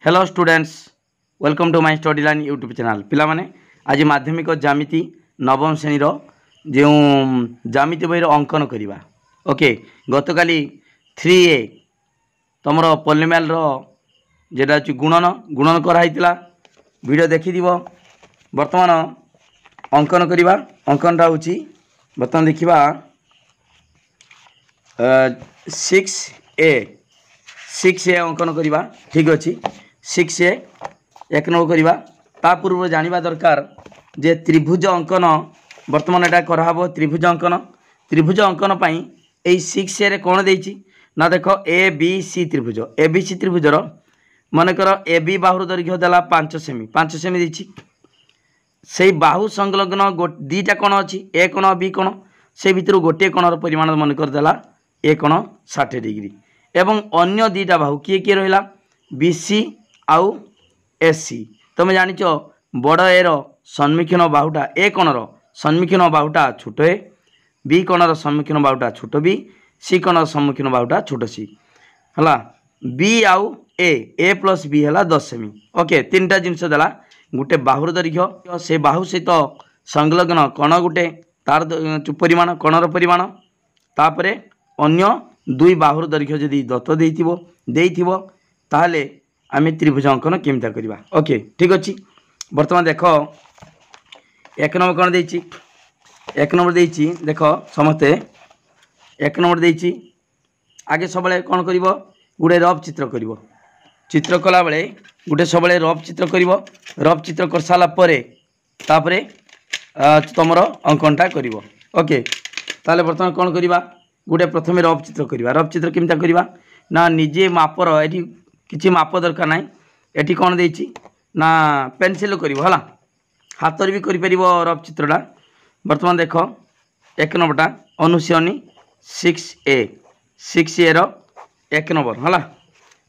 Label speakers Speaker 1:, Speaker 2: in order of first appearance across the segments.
Speaker 1: Hello students, welcome to my Study Line YouTube channel. पिला माने आज माध्यमिक ज्यामिति नवम श्रेणी जो ज्यामिति बही अंकन करवा। ओके, गतकाली 3A तुम पॉलीनोमियल जेटा गुणन गुणन कराइला वीडियो देखी बर्तमान अंकन करवा। अंकनटा हूँ बर्तमान देखा 6A अंकन करवा। ठीक अच्छे 6A एक नंबर करवा। ता पूर्व जानिबा दरकार जे त्रिभुज अंकन वर्तमान एटा कराहब। त्रिभुज अंकन पाई ए 6A रे कौन देछि ना देख ABC त्रिभुज। ABC त्रिभुजर मनकर AB बाहुर दैर्घ्य देला 5 सेमी 5 सेमी देछि। से बाहु संलग्न दीटा कोण अच्छी ए कोण बी कोण से भितर गोटे कोणर परिमाण मनकर देला ए कोण 60 डिग्री एवं अन्य दीटा बाहु किए किए रहा BC आउ SC। तुम जानिच बड़ ए सम्मुखीन बाहुटा ए कोणर सम्मुखीन बाहुटा छोट ए, बी कोणर सम्मुखीन बाहुटा छोट बी, सी कोणर सम्मुखीन बाहुटा छोट सी है। बी आउ ए प्लस बी है 10 सेमी। ओके, तीन टा जिनस देला गोटे बाहुर दैर्घ्य से बाहु सहित संलग्न कोण गोटे तार परिमाण कोणर परिमाण तापरे अन्य दुई बाहुर दैर्घ्य जदि दत्त देइथिबो ताहले आमे त्रिभुज अंकन केमिता करबा। ओके, ठीक अच्छे। बर्तमान देख एक नंबर कौन देछि एक नंबर देछि देख समस्ते एक नंबर देछि। आगे सब कौन कर गोटे रफ चित्र कर चित्र कला बेले गोटे सब रफ चित्र कर रफ चित्र कर सारा तापरे तुमर अंकनटा कर। ओके, ताले बर्तमान कौन करवा गोटे प्रथम रफ चित्र करवा। रफ चित्र केमिता करवा ना निजे मापर एठी किसी माप दरकार ना। एठी कौन देछि ना पेनसिल कर हाथ भी कर रफ चित्रटा। बर्तमान देख एक नंबरटा अनुशीलनी 6A रो एक नंबर है।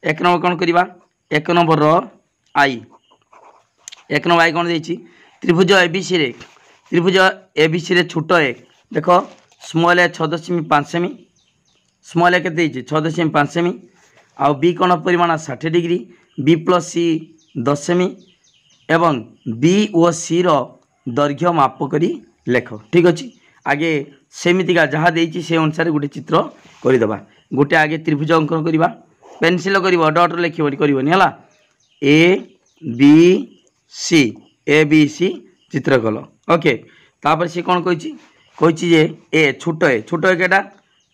Speaker 1: एक नंबर कौन करवा एक नंबर आई एक नंबर आई कौन देछि त्रिभुज ABC रे छोट ए देख स्मॉल ए 6.5 सेमी स्मॉल ए के 6.5 सेमी आउ बी कोण परिमाण 60 degree B plus C 10 semi एवं बी और सी रो दैर्घ्य माप करी लेख। ठीक अच्छे, आगे सेमितिका जहाँ देछि से अनुसार गोटे चित्र करदेबा। गोटे आगे त्रिभुज अंकन करवा पेनसिल कर डट लिखनी है ABC चित्र कल। ओके, तापर सी कौन कही ए छोट ए केटा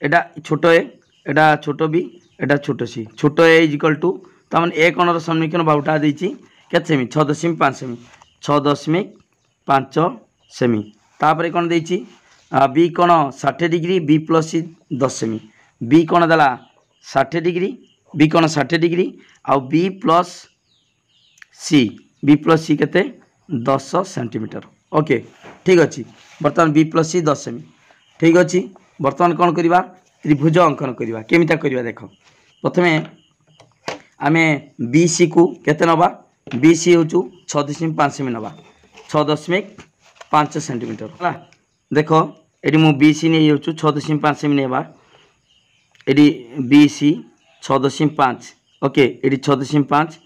Speaker 1: एटा छोट एटा छोट बी एटा छोट सी छोट ए इक्वल टू तमें ए कोणर सम्मुखीन बाहुटा देछि केते सेमी 6.5 सेमी तापर कौन देछि बी कोण 60 डिग्री बी प्लस सी 10 सेमी बी कोण देला 60 डिग्री बी कोण 60 डिग्री आउ बी प्लस सी केते 10 सेंटीमीटर। ओके, ठीक अच्छे। बर्तमान बी प्लस सी 10 सेमी। ठीक अच्छे, बर्तमान कौन करवा त्रिभुज अंकन करवा। केमिता करवा देख प्रथमे आमे BC को केते नबा BC हूँ 6.5 सेमी नबा 6.5 सेंटीमीटर है। देख ये मु BC नहीं हूँ 6.5 सेमी नेबा ये BC 6.5। ओके, ये 6.5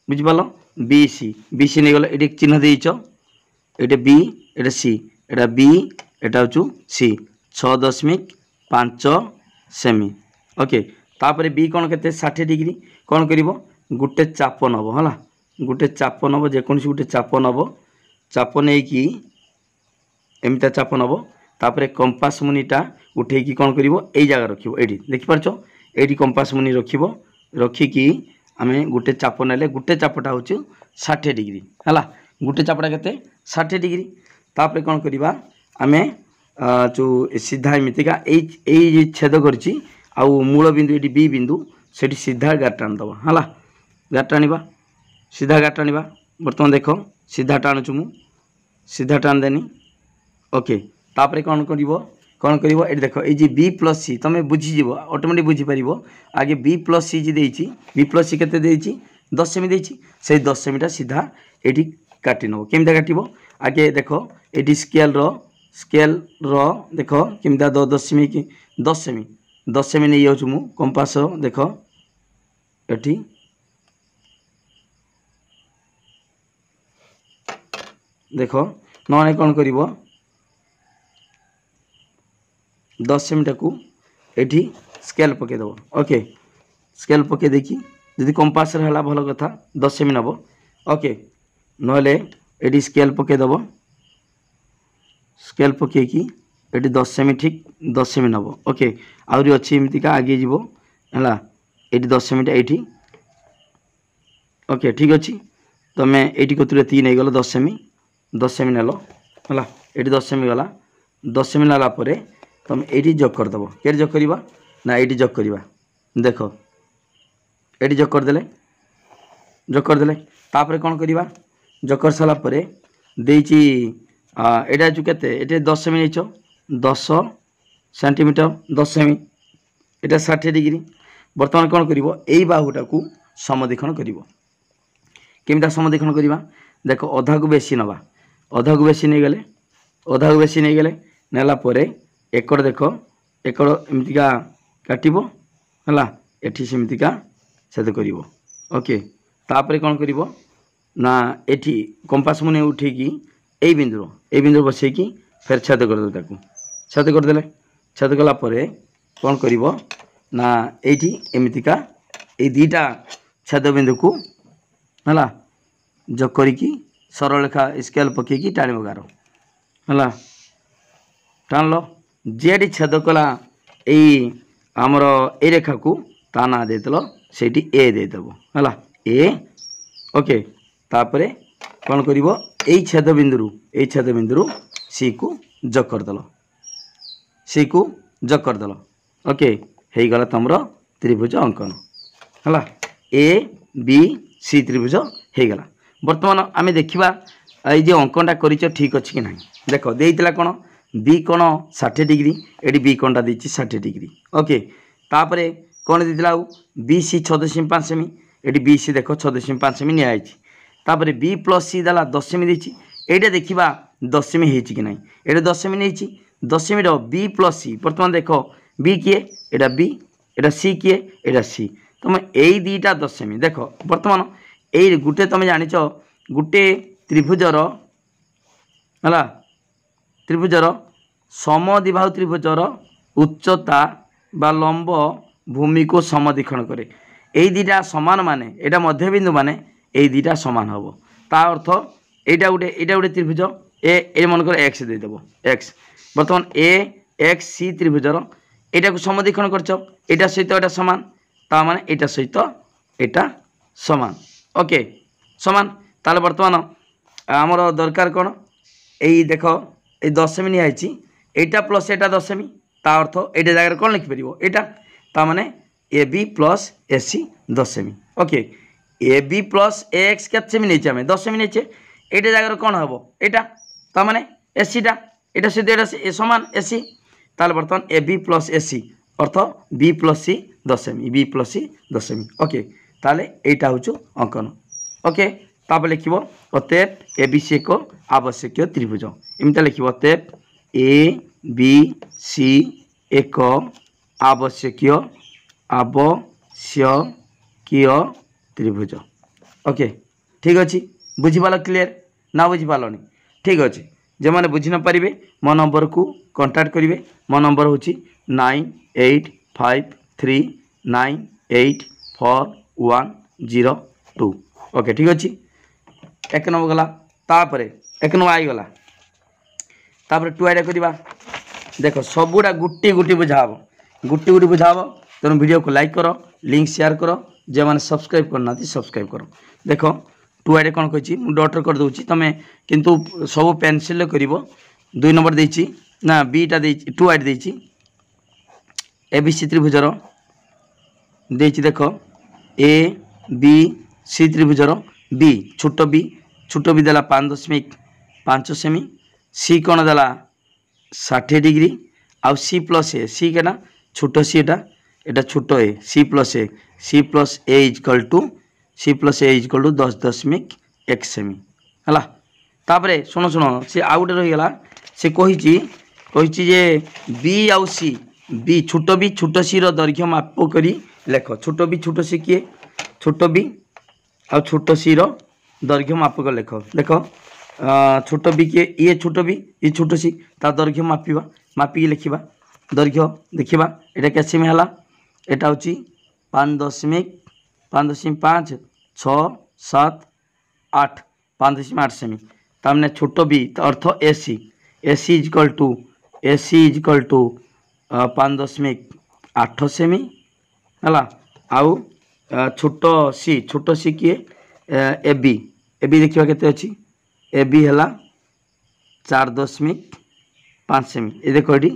Speaker 1: बुझिपाल BC नहीं गला ये चिन्ह देच ये B ये C एटा B एटा हूँ C 6.5 सेमी। ओके, तापर बी कौन के 60 डिग्री कौन कर गोटे चाप नब है गोटे चाप नब जेकोसी गोटे चाप नब चाप नहीं कि एमता चाप नब तापर कंपास मुनीटा उठे कौन कर जगह रख देखिपार ये कंपास मुनी रखिकी आम गोटे चाप ना गोटे चापटा हूँ 60 डिग्री है गोटे चापटा के 60 डिग्री तापर कौन करवा आम जो सीधा एमतीका यही छेद कर मूल बिंदु ये बी बिंदु से सीधा गार टाणीदब है गार टाणा सीधा गार टाणा। बर्तमान देख सीधा टाणुचु मु सीधा टाण देनी। ओके, तापर कौन कर देख ये बी प्लस सी तुम बुझीज ऑटोमेटिक बुझीपर आगे बी प्लस सी जी बी प्लस सी के 10 सेमी देछि से 10 सेमीटा सीधा ये काटी नब केमिता काटब आगे देख ये स्केल रो देख केमिता 10 सेमी नहीं जाऊँ मु कंपास देख ये देख ना कौन कर 10 सेमी टाकू एठी स्केल पकेद ओके स्केल पके देखी जदि कंपास है भल कथा 10 सेमी नब ओके नले एठी स्केल पकेदब स्केल पकईकि ये 10 सेमी ठीक 10 सेमी नब ओके आहरी अच्छी एमतीका आगे जीव है ये 10 सेमीटा ये ओके ठीक अच्छे तुम ये कतुरे 3 नहीं गल 10 सेमी नेल है ये 10 सेमी गला 10 सेमी नालापर तुम ये जग करदेव के जग करवा ना ये जग करवा देख ये जग करदे तापर कौन करवा जग कर सारापर यहाँ जो के 10 सेमी नहीं 10 सेंटीमीटर 10 सेमी यहाँ 60 डिग्री बर्तमान कौन कर बाहुटा को समदीक्षण करमिटा समदीक्षण करवा देख अधा को बेसी नवा अधा को बेसी नहीं गले नेलापर एकड़ देख एकड़ एमतीका काटब है एठी सेमतीका छेद कर ओके तापर कौन कर ना एठी कंपास मुने उठेकी ए बिंदु बसैकी फिर छेद करदे छेद करदे छेद कलापर कौन कर ना एठी एमतीका ए दीटा छेद बिंदु को है जग करी सरल रेखा स्केल पकईकी टाणी गार है टाण लो जेडी छेद कला आमर ए रेखा को ता ना देदेल से ए देदेव है ए ओके तापर कौन कर छेद बिंदु सी को जग करदेल सी को जग करदेल ओके हो गला तुम त्रिभुज अंकन है ए बी सी त्रिभुज हो गला बर्तमान आम देखा ये अंकनटा कर ठीक अच्छे कि ना देख देला कौन बी कोण 60 डिग्री ये बी कोणटा देती 60 डिग्री ओके तापर कौन देता बी सी 6.5 सेमी ये बी सी देख 6.5 सेमी निआई तापर बी प्लस सी देला 10 सेमी देती ये देखा 10 सेमी हो कि ना ये 10 सेमी नहीं 10 सेमी बी प्लस सी बर्तमान देख बी किए एटा बी एटा सी किए एटा सी तुम यही दुईटा 10 सेमी देख बर्तमान ये गोटे तुम जानिच गोटे त्रिभुजर है त्रिभुजर समद्विबाहु त्रिभुजर उच्चता बा लंब भूमि को समदीक्षण करे यही दुईटा सामान माने एटा मध्यबिंदु माने यही दुईटा सामान हम ता अर्थ एटा गोटे त्रिभुज ए मनकर एक्स देदेव एक्स बर्तमान ए एक्स सी त्रिभुजर एटा को समदीक्षण करछ एटा सहित एटा समान ता माने एटा सहित एटा समान ओके समान ताले बर्तमान आमर दरकार कौन यही देख ये 10 सेमी निआई एटा प्लस एटा 10 सेमी ता अर्थ ये जगह कौन लिखिपर एटा ता माने A B plus A C 10 सेमी okay A B plus A X के सेमी नहीं आम 10 सेमी नहीं ये जगह कौन हम एटा ता माने ए सीटा एटा सहित एटा समान ए सी ताले बर्तमान A B plus A C अर्थ बी प्लस सी 10 सेमी बी प्लस सी 10 सेमी ओके ताले एटा हूँ अंकन ओके तापर लिख अतएव ए बी सी एक आवश्यक त्रिभुज एमती लिख अतएव ए बी सी एक आवश्यक त्रिभुज ओके ठीक अच्छे बुझीपाल क्लीयर ना बुझीपालनी ठीक अच्छे जो मैंने बुझी न पारे मो नंबर को कांटेक्ट करेंगे मो नंबर हूँ 9853984102 ओके ठीक अच्छे एक नंबर गला तापर एक नंबर आई गला तापर टुआईटा करवा देख सबूटा गुटी गुटी बुझा हम तेणु वीडियो को लाइक कर लिंक शेयर कर जो मैंने सब्सक्राइब करना सब्सक्राइब कर देख टुआईटा कौन कही डॉटर कर दूसरी तुम किंतु सब पेनसिल कर 2 नंबर देती ना बीटा टुआईट देती ए बी सी त्रिभुजर देती देख ए बी सी त्रिभुजर बी छोट बी देला 5.5 सेमी सी कौन देला 60 डिग्री आउ सी प्लस ए सी केना छोट सी एटा छोट a c plus a equal to 10.1 सेमी है तापर शुण सी आउ गोटे रहीगला से कही जे बी आउ सी बी छोट सी दैर्घ्य माप करी लेख छोट सी किए छोट बी आ छोट सी दैर्घ्य मापक लेख देख छोट बी किए ये छोट बी ये छोट सी ता दैर्घ्य मापिबा मापिकी लिखा दैर्घ्य देखा यहाँ के सेमी है यहाँ हूँ 5.5 6 7 8 5.8 सेमी तामने छोट बी अर्थ एसी एसी इजकल टू 5.8 सेमी है आउ छोट सी किए एबी एबी देखा के एबी है 4.5 सेमी ये देख ये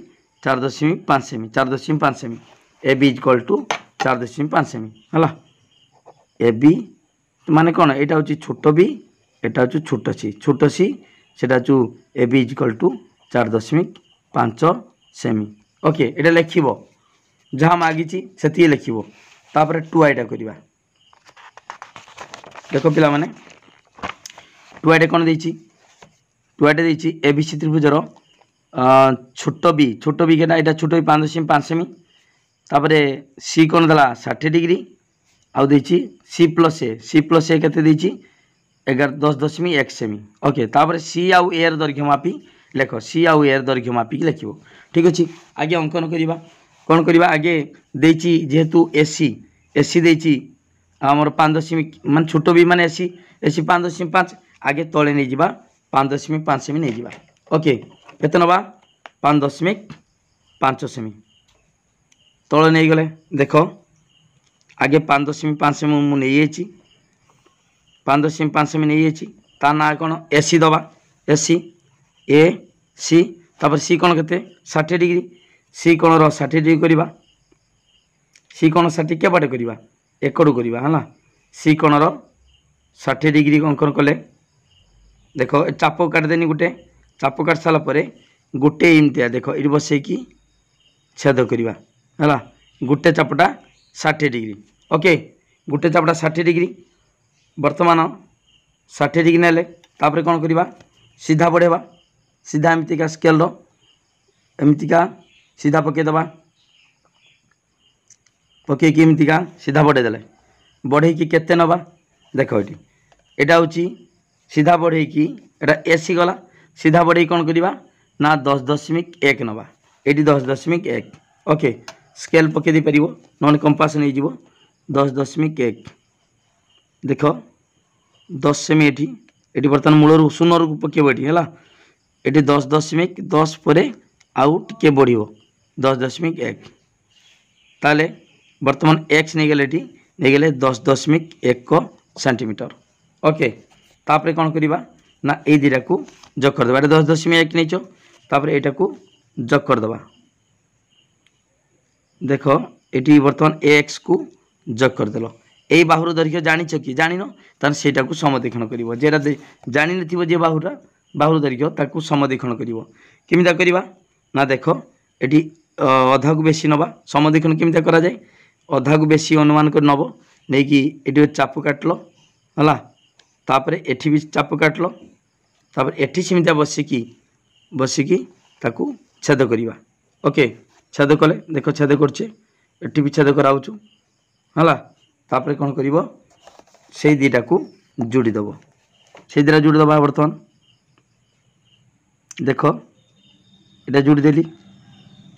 Speaker 1: 4.5 सेमी 4.5 सेमी एबी इजकल टू 4.5 सेमी है एबी माने कौन यहाँ हूँ छोट बी यहाँ हूँ छोट सी सेटा हूँ एबी इजकल टू 4.5 सेमी ओके ये लिख जहाँ मागी से लिख तापर 2i करवा देख पिला माने 2i कौन देती 2i देती एबीसी त्रिभुजर छोट बी के यहाँ छोट बी 5.5 सेमी तापर सी कौन देला 60 डिग्री आउ देती सी प्लस ए केते देती 10.1 सेमी ओके तापर सी आउ ए दैर्घ्य मापी लेख सी आउ ए दैर्घ्य मापिक लिख ठीक अच्छे आगे अंकन करवा कौन करवा आगे देती जेहेतु एसी देती आमर 5 मान छोट बी मान एसी 5.5 आगे तले नहीं जा 5.5 सेमी नहीं जा ओके केते नवा 5.5 सेमी तले नहीं गले देख आगे 5.5 सेमी मुझे 5.5 सेमी नहीं ता ना कौन एसी दबा एसी ए सी तापर सी कौन के 60 डिग्री सी कौन 60 डिग्री करवा सी कौन 60 के बाटे करवा एकड़ू करवा है सी कौन 60 डिग्री अंकन कले देख चाप काटिदेनी गोटे चाप काट सारापर गोटे इमतिया देख ये बसैकी छेद करवा है गोटे चापटा 60 डिग्री ओके गोटे चापटा 60 डिग्री वर्तमान 60 डिग्री नेले तापर कौन करवा सीधा बढ़ेवा सीधा एमतीका स्केल एमतीका सीधा पकईदबा पकईकी एमतीका सीधा बढ़ेदेले बढ़ेकी केते नवा देख ये हूँ सीधा बढ़ेकी एटा एसी गला सीधा बढ़े कौन करवा ना 10.1 नवा ये 10.1 ओके स्केल पकई दे पार नॉन कंपास नहीं जीवो 10.1 देख 10 सेमी ये बर्तमान मूलर शून्य पकेब ये ये 10.10 पर आउ टे बढ़ 10.1 ताले बर्तमान एक्स नहीं गले नहीं गले 10.1 सेंटीमीटर ओके तापर कौन करवा ना ये दुटा को जग करदे 10.1 नहीं तापर यहाँ को जग करदे देख ये बर्तमान एक्स को जग करदेल यही बाहुर दैर्घ्य जानिछ कि जानिन तार सेटा को समदेखण करिवो जेरा जानि नथिवो जे बाहुर दैर्घ्य ताकू समदेखण करिवो केमिता करवा ना देख एटी अधा को बेसी नवा समदेखण केमिता करा जाय अधा को बेसी अनुमान कर नब नहीं कि ये चाप काटल है तापर एठी भी चाप काटल तापर एठी सेमिता बसिकी ताकू छेद करवा ओके छेद कले देख छेद करछे एठी भी छेद कराउछु है तापर कौन कर से दुटा को जोड़ीदेव से दुटा जोड़ीदेव बर्तमान देख ये जोड़ीदेली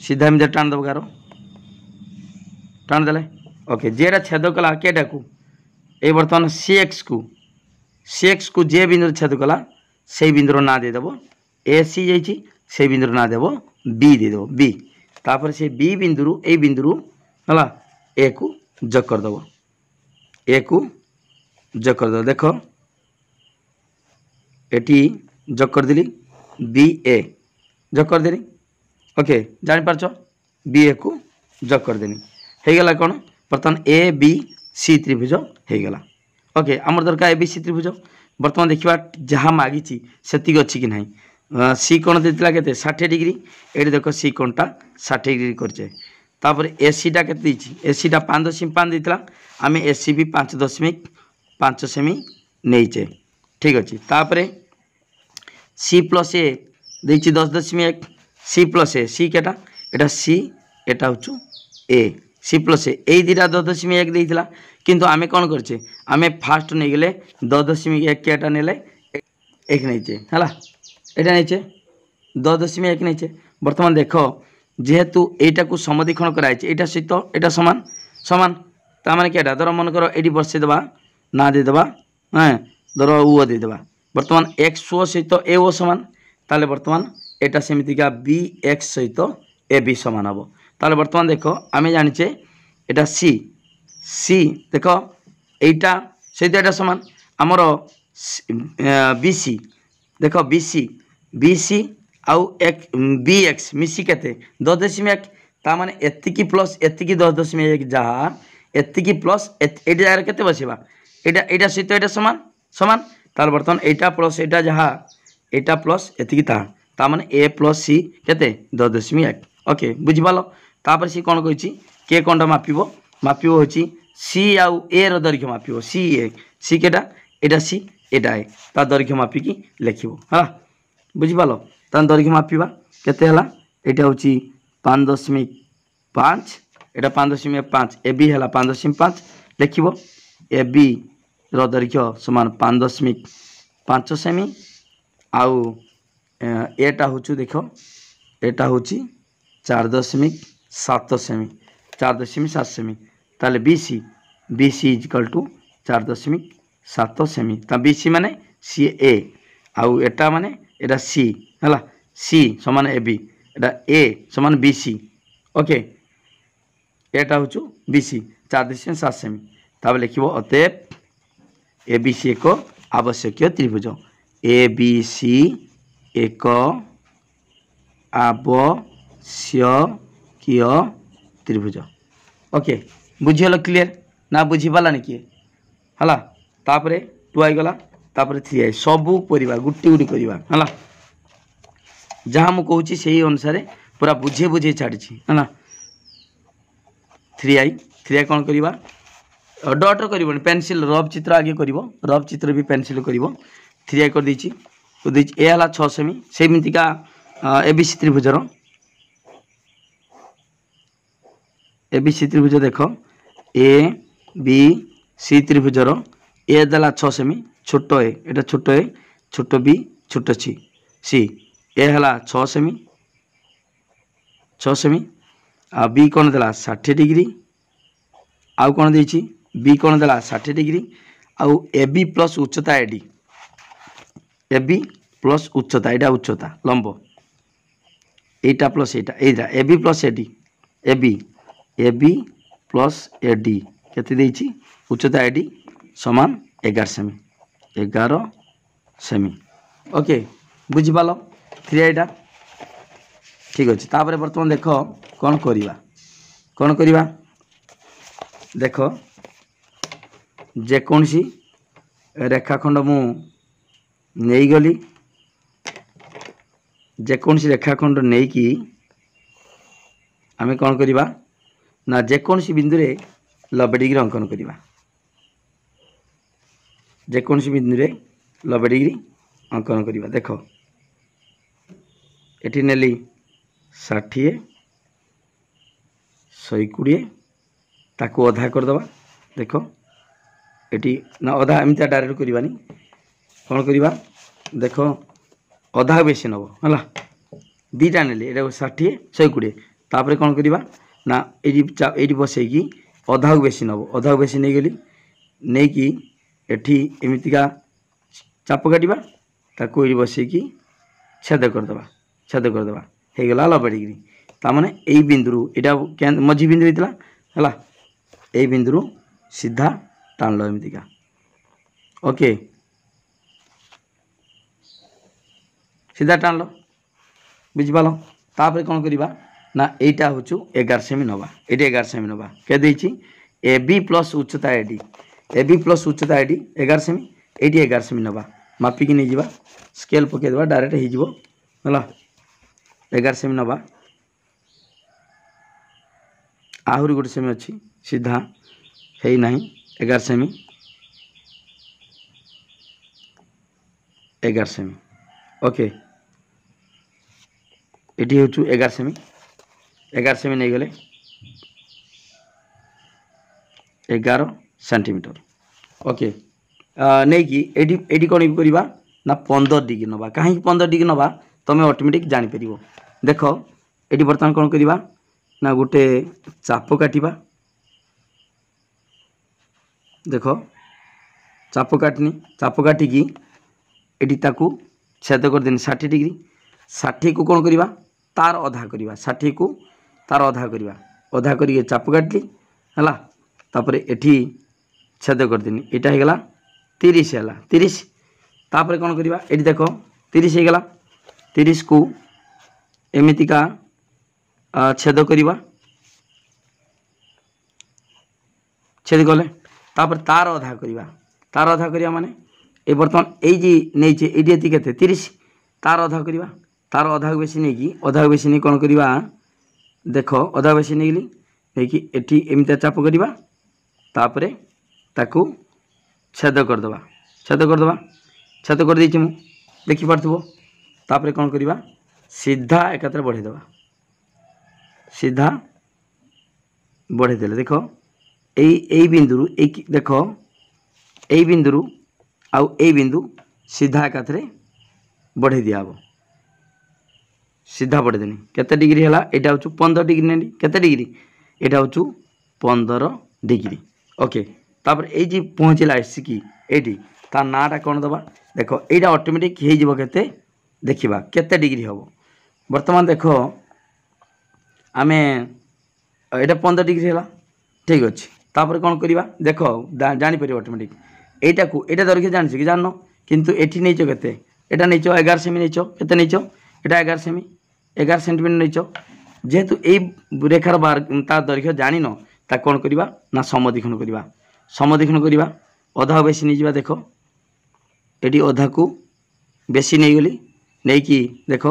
Speaker 1: सीधा एमती टाणदेव गार टाणदेले ओके जेटा छेद कला केटा को ये बर्तमान सी एक्स को जे बिंदु छेद कला से बिंदुर ना देदेव ए सी जाइए से बिंदुर ना देव बी देदेव बी तापर से बी बिंदु ए बिंदु है ए को जग करदेव ए को जग करदेव देख एटी जग करदेली बी ए जग करदेली ओके जापारच बी ए को जग करदेनी होगला कौन बर्तमान ए बी सी त्रिभुज होगला ओके आमर दरकार ए बी सी त्रिभुज बर्तमान देखा जहाँ मागी से अच्छी कि ना सी कोण देता के 60 डिग्री ये देख सी कोणटा 60 डिग्री करे तापर एसीटा के एसीटा 5.5 देता आम एसी भी 5.5 सेमी नहींचे ठीक अच्छे तापर सी प्लस ए देखिए 10.1 सी प्लस ए सी केटा एटा सी एटा हूँ ए सी प्लस ए दुटा 10.1 देता किंतु आमे कौन करछे आमे फास्ट नहीं गले 10.1 केटा नेले एक नहीं है ये 10.1 नहीं बर्तमान देख जेहेतु एटा को समद्विखंड कराई एटा सहित एटा समान समान ताने क्या धर मन कर ये बसई देवा ना देदेबा हाँ धर उ देदेबा बर्तमान एक्स ओ सहित ए ओ समान ताले बर्तमान एटा सेमितिका बी एक्स सहित ए बी समान हम ताले बर्तमान देख आम जाचे एटा सी सी देख एटा सहित एटा समान आमर बी सी देख बी सी आउ एक बी एक्स मिसी केते 10.1 ताने एतिकी प्लस एतिकी 10.1 जहाँ एतिकी प्लस एटा जगह केते बसवा एटा सहित एटा समान समान तार बर्तमान एटा प्लस एटा जहाँ एटा प्लस एतिकी ताने ए प्लस सी केते 10.1 ओके बुझिपाल तापर सी कौन कही के कौनटा मापिबो मापिबो होची सी आउ ए रो दैर्घ्य मापिबो सी केटा एटा सी एटा ए ता दैर्घ्य मापिकी लिखिबो हाँ बुझिपाल तान दैर्घ्य मापिबा केते हला एटा होची 5.5 एटा 5.5 ए बी हला 5.5 लिखिबो ए बी रो दैर्घ्य समान 5.5 सेमी आउ एटा होचु देखो एटा होची 4.7 सेमी 4.7 सेमी ताले B C is equal to 4.7 सेमी ता बी सी माने सी ए आउ एटा माने एटा सी हला सी समान ए बी एटा ए समान बी सी ओके एटा होचु बी सी 4.7 सेमी ताब लिखिबो अतएव ए बी सी एक आवश्यक त्रिभुज ए बी सी एक आवश्यक त्रिभुज ओके बुझीगल क्लियर ना बुझीपारानी किए हला तापरे 2 आईगला तापरे 3 आई सबू परिवा गुटी गुटी करवा है जहाँ मुझे कहूँ से अनुसार पूरा बुझे बुझे छाड़ी है 3 आई कौन करवा डट कर पेनसिल रफ चित्र आगे कर रफ चित्र भी पेनसिल कर 3 आई कर देछि ए है 6 सेमी सेमितिका ए बी सी त्रिभुजर ए बी सी त्रिभुज देख ए बी सी त्रिभुजर ए देला 6 सेमी छोट ए छोट बी छोट सी ए हला 6 सेमी आ बी कौन देला 60 डिग्री आउ कौन देछि बी कौन देला 60 डिग्री आउ ए बी प्लस उच्चता एडी ए बी प्लस उच्चता एटा उच्चता लंब एटा प्लस एटा A B plus AD A B plus AD केते देछि उच्चता एडी समान 11 सेमी ओके बुझिपाल 3 आईटा ठीक अच्छे तापर बर्तमान देख कौन करवा देख जेकोसी रेखाखंड मु नहीं गली जेकोसी रेखाखंड नहीं कि आम कौन करवा ना जेकोसी बिंदु रे 90 डिग्री अंकन करवा जेकोसी बिंदु रे 90 डिग्री अंकन करवा देख एटी नेली 60 120 ताकू अधा करदे देख एटी ना अधा एमती डायरेक्ट करवानी कौन करवा देख अधा बेसी नब है दीटा नेली एटा 60 120 तापर कौन करवा ना ये बसैकी अधा बेसी नब अधा बेसी नहीं गली नहीं कि एठी एमतीका चाप काटा ताकू ये बसैकी छेद करदे हो गला 90 डिग्री ताने यही बिंदु यहाँ मझी बिंदु होता है यही बिंदु सीधा टाण लो एमतीका ओके सीधा टाण लो बुझिपाल तापर कौन करवा ना यहीटा हूँ 11 सेमी नवा ये 11 सेमी नवा के ए बी प्लस उच्चता एडी ए बी प्लस उच्चता एडी 11 सेमी ये 11 सेमी नवा मापिकी नहीं जावा स्केल पकईदेवा डायरेक्ट हो 11 सेमी नवा आहरी गोटे सेमी अच्छी सीधा है ना 11 सेमी 11 सेमी ओके ये हूँ 11 सेमी नहीं गले 11 सेंटीमीटर ओके नहीं कि एडी कौन करवा ना 15 डिग्री नवा कहीं 15 डिग्री नवा तुम ऑटोमेटिक जानी परिवो। देखो ये बर्तमान कौन करवा ना गोटे चाप काटिबा। देखो चाप काटनी चाप काटिकी एटी ताकू छेद कर देनी 60 डिग्री 60 को कौन करवा तार अधा करवा 60 को तार अधा करवा अधा करिए चाप काटली है तापर एठी छेद कर देनी एटा हो गला 30 है 30 तापर कौन करवा ये देख 30 हो गला 30 को एमितिका छेद करवा छेद कले तापर तार अधा करवा माने ए बर्तमान ये नहीं ये के 30 तार अधा करवा तार अधा बेसी नहीं कि अधा बेसी नहीं कौन करवा देख अधा बेसी नहीं कि एटी एमती चाप करवा तापरे ताकू छेद करदे छेद कर देछि मु देखि पारथबो तापरे कौन करवा सीधा एकात्र बढ़ेदेवा सीधा बढ़ेदेले देखो यही बिंदु देख यही बिंदु आउ ए बिंदु सीधा एकाथरे बढ़े दिया सीधा बढ़े देनी केते डिग्री है यहाँ हूँ 15 डिग्री नहीं केते डिग्री यहाँ हूँ 15 डिग्री ओके तापर ये जी पहुँचला आसिकी ये तार नाटा कौन दबा देख यहाँ ऑटोमेटिक हो केते देखा केते डिग्री हम बर्तमान देख आम यहाँ 15 डिग्री है ठीक अच्छे तापर कौन करवा देख जापर ऑटोमेटिक एटा को एटा दरखे जान कि जान किंतु एठी नहीं केते एटा नहीं 11 सेमी नहीं केते नहीं एटा 11 सेमी 11 सेंटीमीटर नहीं जेहेतु यही रेखार बार तार दरखे जान ता कौन करवा ना समद्विखंड करवा अधा बेसी नहीं देख ये अधा को बेसी नहीं गली नहीं कि देख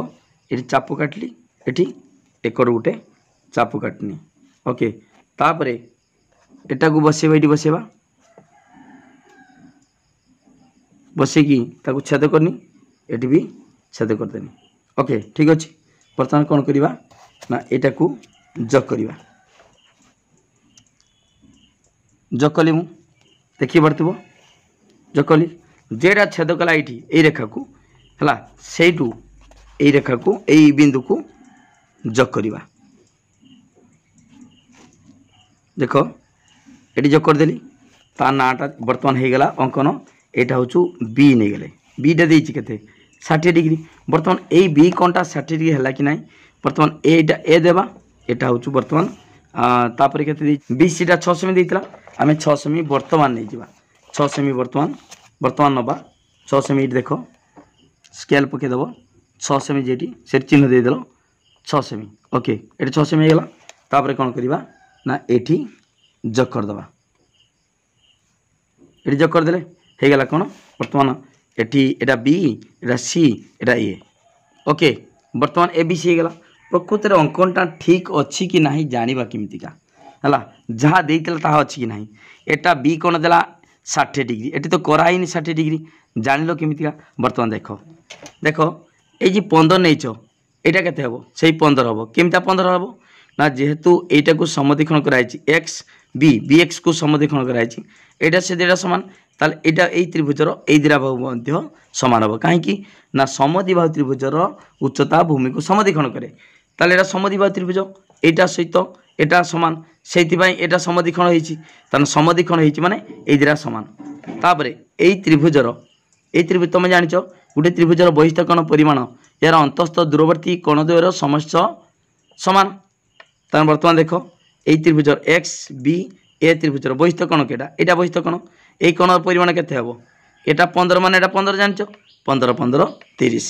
Speaker 1: ये चाप काटली ये एकड़ गोटे चाप काटनी ओके तापर एटा को बसेबा ये बसेबा बसेकी ताकू छेद करनी एटी भी छेद करदेनी ओके ठीक अच्छे बर्तमान कौन करवा ना एटा को जग करवा जग कली मु देखी पारथबो जग कली जेटा छेद कला ये रेखा को है से रेखा को यही बिंदु को जग करवा देख ये जग करदेली ता नाटा बर्तमान हो गला अंकन यहाँ हूँ बी नहीं गले बीटा देती के 60 डिग्री बर्तमान यही बी कौनटा 60 डिग्री है कि ना बर्तमान एटा ए देवा यहाँ हूँ बर्तमान तापर के बी सीटा 6 सेमी देता आम 6 सेमी बर्तमान नहीं जावा 6 सेमी बर्तमान नवा 6 सेमी देख स्केल पकईदेव 6 सेमी जेटी से चिन्ह देदेल 6 सेमी ओके ये 6 सेमी होगा तापर कौन करवा ना ये जग करदे ये जग करदे हो गला कौन बर्तमान एटा बी एटा सी एटा ए ओके बर्तमान ए बी सी हो गला प्रकृत में अंकनटा ठीक अच्छी कि नहीं जाना केमितिका है जहाँ देता ताहा अच्छी कि नहीं एटा बी कौन देला 60 डिग्री ये तो कराई 60 डिग्री जान लो केमितिका बर्तमान देख देख ये 15 नहीं यहाँ केते हम से 15 हम केमिता 15 हम ना जेहेतु यहाँ को समद्विखंड कराई एक्स बी बी एक्स को समद्विखंड कराई एटा से देटा सामान ताल एटा यही त्रिभुजर यही द्विबाहु सामान हम कहीं ना समद्विबाहु त्रिभुजर उच्चता भूमि को समद्विखंड करे ताल एटा समद्विबाहु त्रिभुज एटा सहित एटा सामान से एटा समद्विखंड होइछि तान समद्विखंड होइछि माने एई दिरा सामान तापरे एई त्रिभुज तुम जानिछ गोटे त्रिभुजर बहिस्थ कोण परिमाण यार अंतस्थ दूरवर्ती कोणद्वयर समस्त समान तान वर्तमान देख एई त्रिभुजर एक्स बी ए त्रिभुजर बहिस्थ कोण केटा एटा बहिस्थ कोण এই কোণর পরিমাণ কেতে হবো এটা 15 মানে এটা 15 জানছো 15 15 30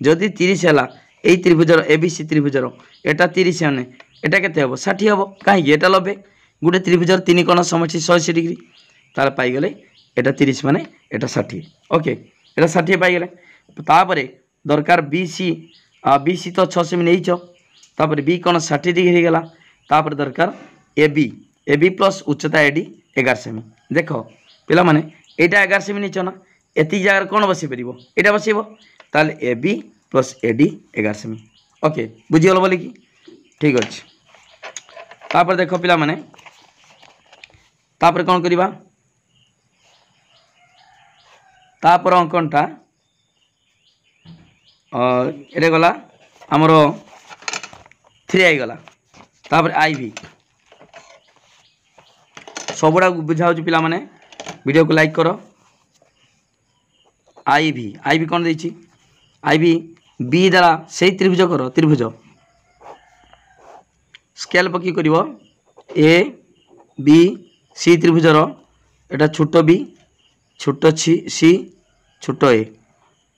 Speaker 1: যদি 30 হলা এই ত্রিভুজর এবিসি ত্রিভুজর এটা 30 মানে এটা কেতে হবো 60 হবো কাই এটা 90 গোটে ত্রিভুজর তিন কোণ সমষ্টি 180 ডিগ্রি তাহলে পাই গলে এটা 30 মানে এটা 60 ওকে এটা 60 পাই গলে তারপরে দরকার বিসি বিসি তো 6 সেমি নেইছো তারপরে বি কোণ 60 ডিগ্রি হয়ে গলা তারপরে দরকার এবি এবি প্लस उच्चता एडी 11 सेमी देखो पिला माने एटा 11 सेमी नहीं ना एति जगह कौन बसई पार यहाँ बसब ताल A B plus A D 11 सेमी ओके बुझीगल बोली कि ठीक अच्छे तापर देख पिला माने तापर कौन करवा तापर अंकनटा ये गला आमर 3 आईगला तापर आईवी सबुड़ा बुझा पिला माने वीडियो को लाइक करो। आईवी कौन देछि आईवी बी द्वारा से त्रिभुज कर त्रिभुज स्केल पकी करिवो ए बी सी त्रिभुजर एटा छोट बी छोट सी छोट ए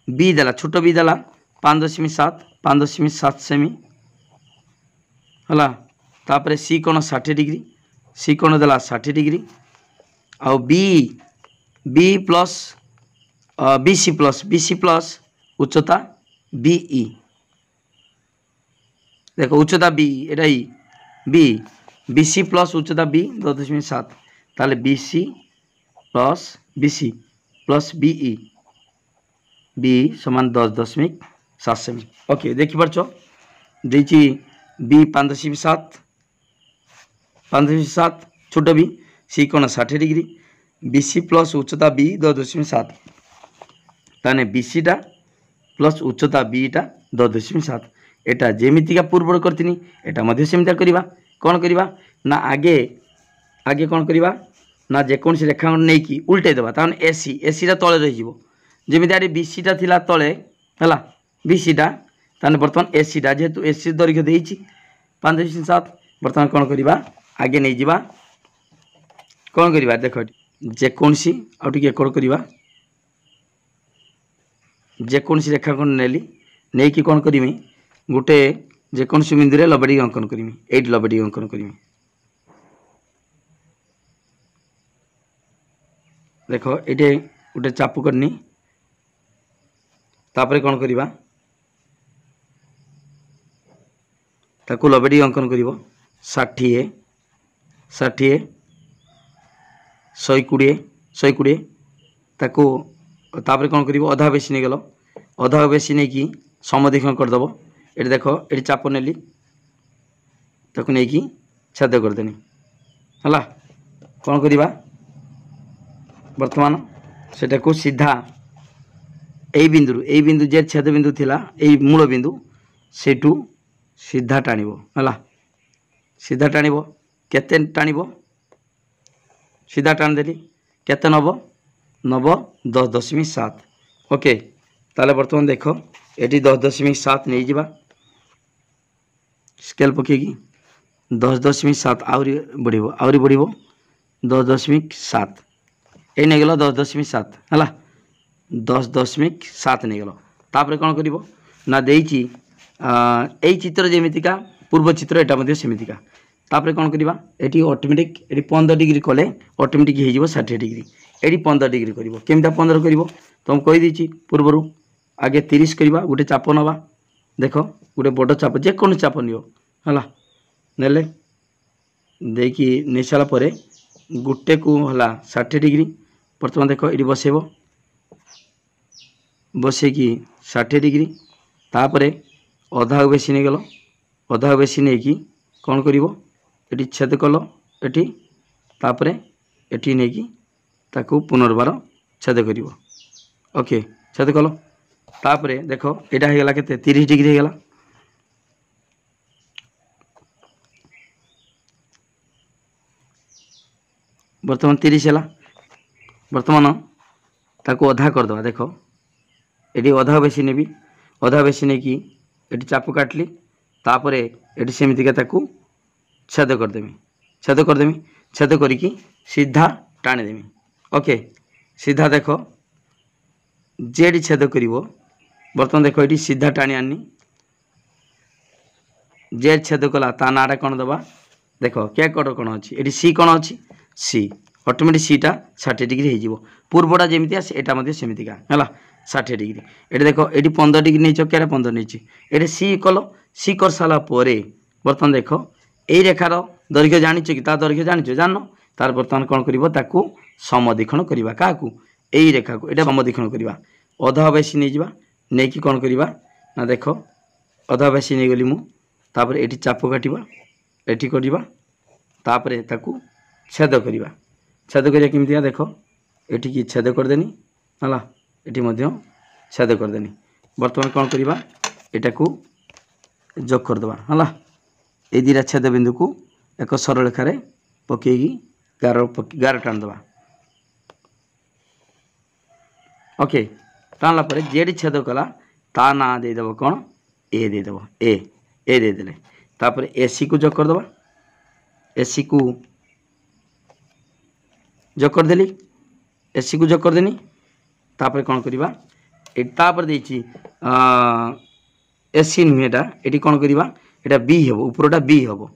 Speaker 1: बी देला छोट बी देला 5.7 सेमी हला तापर सी कोण 60 डिग्री सी कोण देला 60 डिग्री आ बी प्लस बीसी प्लस उच्चता बीई देखो उच्चता बी एटा ई बी बीसी प्लस उच्चता बी 10.7 ताले बीसी प्लस बीई बी समान 10.7 सेमी ओके देखि परछो देछि बी 5.7 छोट बी सी कोण 60 डिग्री बीसी प्लस उच्चता बी 10.7 ताने बीसीटा प्लस उच्चता बीटा 10.7 एटा जेमितिका पूर्व करथिनी एटा मध्ये सेमिता करिवा कोन करिवा ना आगे कोन करिवा ना जे कोन से रेखा नै कि उल्टे देबा तान एसी रा तळे रहि जिवो जेमिति आरे बीसीटा थिला तळे हला बीसीटा ताने वर्तमान एसीटा जेतु एसी दर्घ्य देइछि 5.7 वर्तमान कोन करिवा आगे नै जिवा कोन करिवा देखो जे कोन सी आउटी के कोड करिवा जे कोन सी रेखा कोन नेली नै कि कोन करिमी गुटे जे कोन सी बिंदु रे लबडी अंकन करिमी 8 लबडी अंकन करिमी देखो एटे गुटे चापू करनी तापरे कोन करिवा ताकू लबडी अंकन करिवो 60 120 ताकू तापरे कोन करिवो अधा बेसी नै गेलो अधा बेसी नै कि समदेखन कर दबो एटे देखो एटी चाप नेली ताकू नै कि छेद कर देनी हला कोन करिवा वर्तमान सेटा को सीधा ए बिंदु जे छेद बिंदु थिला ए मूल बिंदु सेटू सीधा टाणिबो हला सीधा टाणिबो केते टाणिबो सीधा टाण देली केते नबो 10.7 ओके ताले वर्तमान देखो एटी 10.7 नै जिबा स्केल पकेगी 10.7 आउरी बढ़िबो 10.7 ए नै गेलो 10.7 हला 10.7 नै गेलो तापरे कोन करिवो ना देइची एई चित्र जेमितिका पूर्व चित्र एटा मध्ये सेमितिका तापरे कोन करिवा एटी ऑटोमेटिक एटी 15 डिग्री कोले ऑटोमेटिक हे जिवो 60 डिग्री एटी 15 डिग्री करिवो केमिता 15 करिवो तुम कहि दिछि पूर्वरु आगे 30 करिवा गुटे चाप नबा देखो गुटे बड़ चाप जे कोन चाप नियो हला नेले देखि नेसाला परे गुटे को हला 60 डिग्री वर्तमान देखो एटी बसेबो बसे कि 60 डिग्री तापरे अधा बेसी नै गेलो अधा बेसी नै कि कोन करिवो एटी छेद कलो एटी तापरे एटी नै कि ताकू पुनर्बार छेद करिवो ओके छेद कलो तापरे देखो एटा हे गेला केते 30 डिग्री हे गेला वर्तमान 30 हेला वर्तमान ताकू अधा कर दवा देखो एटी अधा बेसी नेबी अधा बेसी नै कि एटी चापू काटली तापरे एटी सेमिति के ताकू छेद कर देमी छेद करिकी सीधा टाणी देमी ओके सीधा देखो जेडी छेद करिवो वर्तमान देखो एटी सीधा टाणी आनी जे छेद कला ता नाडा कोन दबा देखो के कोड कोन अछि एटी सी कोन अछि सी ऑटोमेटिक सीटा 60 डिग्री हे जिवो पूर्वडा जेमिति आसे एटा मध्ये सेमितिका हला 60 डिग्री एटी देखो एटी 15 डिग्री नै चकेरा 15 नैछि एटी सी कलो सी कर साला परे वर्तमान देखो एई रेखार दर्घ्य जानिछ कि ता दर्घ्य जानिछ जाननो तार वर्तमान कोन करिवो ताकू समदिखण करिवा काकू एई रेखा को एटा समदिखण करिवा अधा बेसी नै जिवा नै कि कोन करिवा ना देखो अधा बेसी नै गली मु तापर एटी चाप काटिबा एटी करिबा तापर ताकू छेद करिवा छेद करिया केमितिया देखो एटी की छेद कर देनी हला एटी मध्य छेद कर देनी बर्तमान कौन करवा एटा को जोग करदे है ये दुटा छेद बिंदु को एक सरलरेखा पकईकी गार टाणीदे ओके टाणला जेडी छेद कला ता ना देदेव कौन ए देदेव ए देदेले तापर एसी को जोग करदे एसी को जोग करदेली एसी को जोग करदेनी तापर कौन करवा तापर देछि एसी नुहे ये कौन करवा एटा बी हम उपरटा बी हम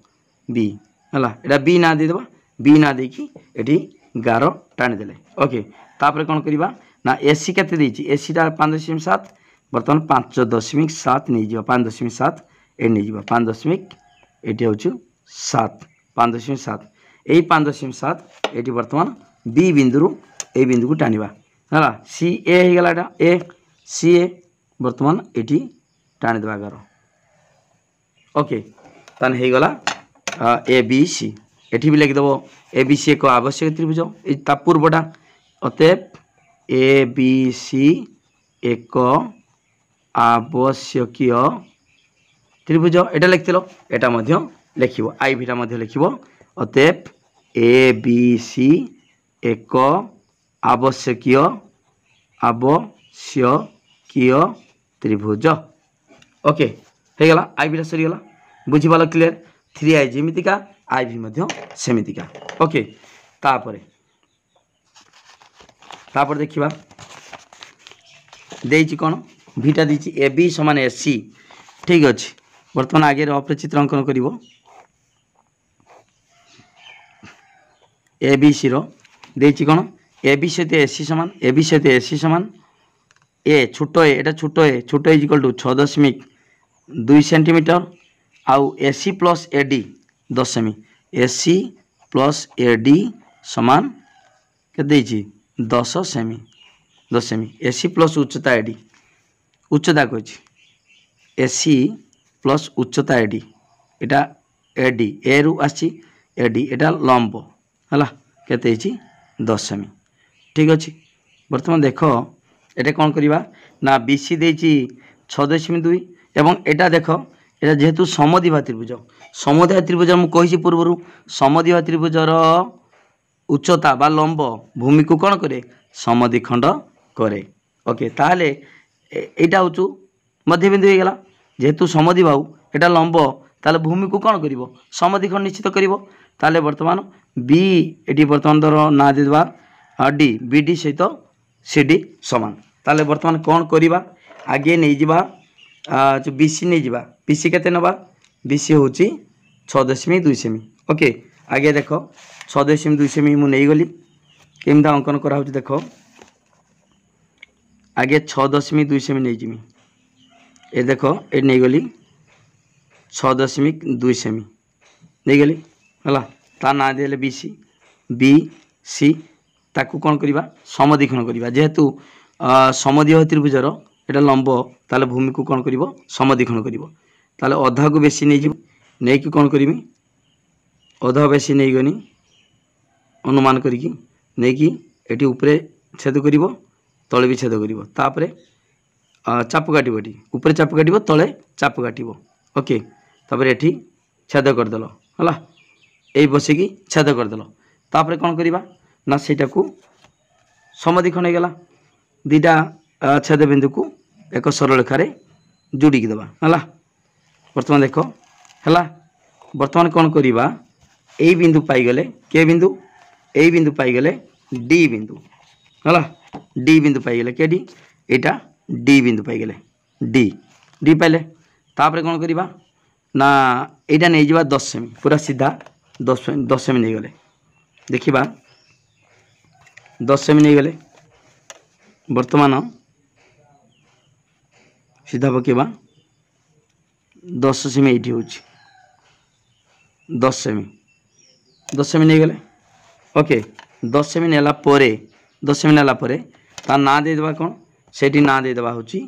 Speaker 1: बी है एटा बी ना देदेबा बी ना देखी एटी गार टाणीदेले ओके तापर कौन करवा ना एसी केते देछि एसी टा 5.7 बर्तमान 5.7 नहीं जा 5.7 ए नहीं जा 5.7 ये हूँ 7 5.7 यही 5.7 ये बर्तमान बी बिंदु ए बिंदु को टाणीबा है सी ए होगा ए सी ए बर्तमान ये टाणीदेवा गार ओके तान हो गला ए बी सी एठी भी लिखिदेव ए बी सी एक आवश्यक त्रिभुज ता पूर्वटा अतएव ए बी सी एक आवश्यकीय त्रिभुज एटा लिखिल एटा मध्य लिखिबो आई भीटा मध्य लिखिबो अतएव ए बी सी एक आवश्यकीय त्रिभुज ओके हो गला आई भीटा सरीगला बुझीपाल क्लियर 3i जेमितिका आई भी मध्य सेमितिका ओके तापर देखिबा देछि कोन भीटा देछि ए बी समान ए सी ठीक अछि वर्तमान आगे रफ चित्र अंकन करिवो ए बी सी रो देछि कोन ए बी सहित ए सी समान ए बी सहित ए सी समान ए छोटो ए एटा छोटो ए इक्वल टू 6.2 सेंटीमीटर आउ एसी प्लस एडी 10 सेमी एसी प्लस एडी समान के 10 सेमी 10 सेमी एसी प्लस उच्चता एडी उच्चता कही एसी प्लस उच्चता एडी एटा एडी ए रु आसी एडी एटा लंब है केते 10 सेमी ठीक अच्छे बर्तमान देख ये कौन करवा ना बीसी देछि 6.2 एवं एटा देख एटा जेहेतु समद्विबाहु त्रिभुज मुझे कही पूर्वर समद्विबाहु त्रिभुजर उच्चता बा लंब भूमि को कौन करे समद्विखंड करे ओके ताहले एटा हूँ मध्यबिंदु हो गला जेहेतु समद्विबाहु एटा लंब ताले भूमि को कौन करिवो समद्विखंड निश्चित करिवो ताले वर्तमान बी एटी वर्तमान दर ना देवा डी बी डी सहित सी डी समान ताले वर्तमान कौन करवा आगे नहीं जावा जो बीसी नहीं जावा बीसी केते नबा बीसी हूँ 6.2 सेमी ओके आगे देख 6.2 सेमी मु नहीं गली केमता अंकन करा देख आगे 6.2 सेमी नहीं जिमी ए देख ये नहीं गली 6.2 सेमी नहीं गली है ता ना दे बीसी बी सी ताकू कौन करवा समद्विखंड करवा जेहेतु समद्विबाहु त्रिभुजर एटा लंब ताले भूमि को कौन कर समद्विखंड कर ताले अधा को बेसी नहीं जीव नहीं कि कौन करी अधा बेसी नहीं गनी अनुमान करी नहीं कि एटी उपरे छेद कर तले भी छेद कर चाप काटो ये उपरे चाप काटो तले चाप काटो ओके तापर एटी छेद करदेल है यही बसिकी छेद करदेल तापर कौन करवा ना सेटा को समद्विखंड हो गला दीटा छेद बिंदु को एक सरलरेखा जोड़िकी देवा है वर्तमान देख है वर्तमान कौन करवा यही बिंदु पाईगले के बिंदु यही बिंदु पाईगले डी बिंदु है डी बिंदु पाईगले के डी यहाँ डी बिंदु पाईगले डी डी पाइले तापर कौन करवा ना यहाँ नहीं जावा 10 सेमी पूरा सीधा 10 सेमी नहीं गले देखिबा 10 सेमी नहीं गले वर्तमान सीधा पकेबा 10 सेमी ये हूँ 10 सेमी नहीं गले ओके 10 सेमी नेला परे 10 सेमी नेला परे ता ना दे देबा कौन सेठी ना दे देबा होची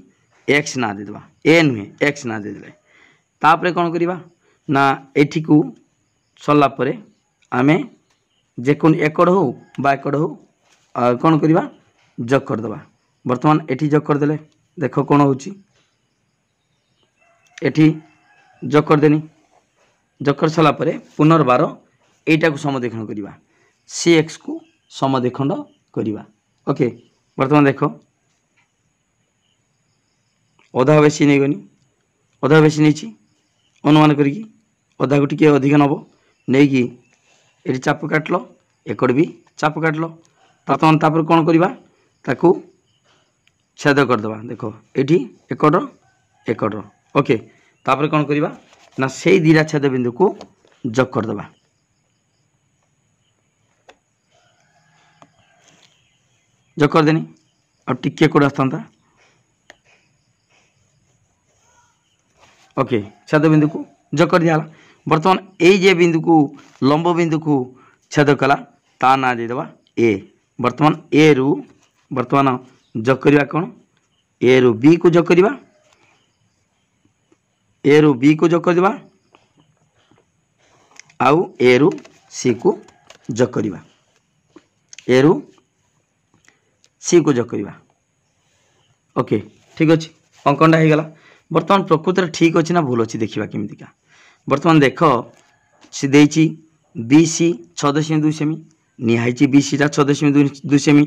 Speaker 1: एक्स ना दे देबा ए नुहे एक्स ना दे देले तापरे कौन करवा ना एठी को सरला परे आमे जेकोन एकड़ हो बा एकड़ हो कौन करवा जग करदेबा वर्तमान एठी जग करदेले देख कौन होची एठी जोग करदेनी जोग कर सारा पुनर्बार एटा को समद्विखंड करवा सी एक्स को समद्विखंड करवा ओके बर्तमान देख अधा बेसी नहीं गनी अधा बेसी नहीं अनुमान करी अधा को टी अधिक नब नहीं कि ये चाप काटल एकड़ भी चाप काटल बर्तमान तापर कौन करवा ताकू छेद करदे देख ये एकड़ एकड़ ओके तापर कौन करवा ना से दीटा छेद बिंदु को जोग करदे जोग करदेनी और टिके कोड आसता ओके छेद बिंदु को जोग कर दिया बर्तमान ये बिंदु को लंब बिंदु को छेद कला ता ना देदेबा ए बर्तमान ए रु बर्तमान जोग करवा कौन ए रु बी को जोग करवा ए रु बी को जोग करवा आउ ए रु सी को जोग करवा ए रु सी को जोग करवा ओके ठीक अच्छे अंकनटा हो गला बर्तमान प्रकृत ठीक अच्छे ना भूल अच्छी देखा केमिका बर्तमान देख सी देची बी सी 6.2 सेमी निहाई बी सी 6.2 सेमी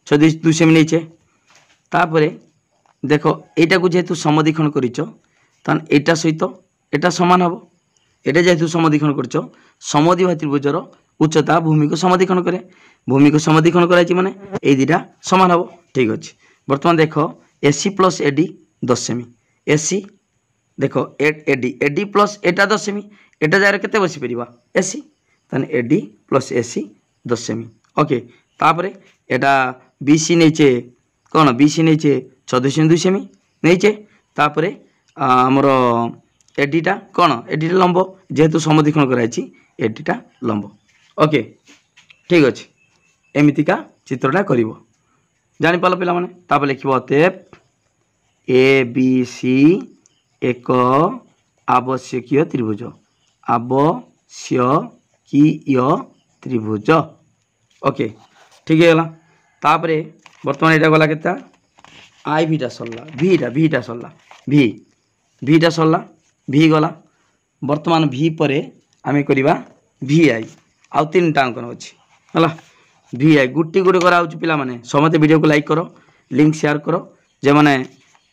Speaker 1: 6.2 सेमी नहीं तापर देख यहाँ को जेहेतु समद्विखंड कर सहित एटा सामान हम एटा जेहेतु समद्विखंड कर समद्विबाहु त्रिभुजर उच्चता भूमि को समद्विखंड करे भूमि को समद्विखंड कराई माने ये दुटा सामान हम ठीक अच्छे बर्तमान देख एसी प्लस एडी 10 सेमी एसी देख एडी एडी प्लस एटा 10 सेमी एटा जगह केते बसी परिबा एसी ताने एडी प्लस एसी 10 सेमी ओके तापर एटा बीसी नहींचे कौन बीसी नहींचे 6.2 सेमी नहींचे तापर आमर एडीटा कौन एडीटा लंब जेहेतु समद्विखंड कराई एडीटा लंब ओके ठीक अच्छे एमितिका चित्रटा करिवो जानि पालो पिला माने तापर लिखिबो अतएव ए बी सी एक आवश्यकीय त्रिभुज आवश्यकीय त्रिभुज ओके ठीक है गला तापर बर्तमान एटा गला केता आई भीटा सरला भीटा सरला भीटा सरला भी गला बर्तमान भी परे आमे करिबा भी आई आउ तीन टा अंकन अछि हला भी आई गुटी गुटी करा होची पिला माने समते वीडियो को लाइक करो लिंक शेयर करो जे माने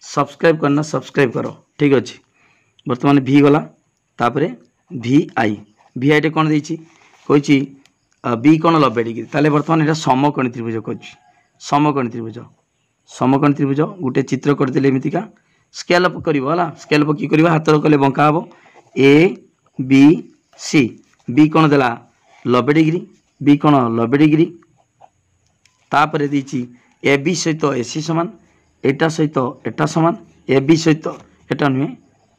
Speaker 1: सब्सक्राइब करना सब्सक्राइब करो ठीक अच्छे बर्तमान भी गला तापर भी आई टे कौन देछि कहि बी कौन 90 डिग्री ताले बर्तमान एटा समकोणी त्रिभुज कहछि समकोणी त्रिभुज गोटे चित्र करदेले एमितिका स्केल अप करिवो हला स्केल अप की करिवो हाथ कले बंका हबो ए बी सी बी कौन देला 90 डिग्री बी कौन 90 डिग्री तापर देछि ए बी सहित एसी समान एटा सहित एटा समान ए बी सहित एटा नुहे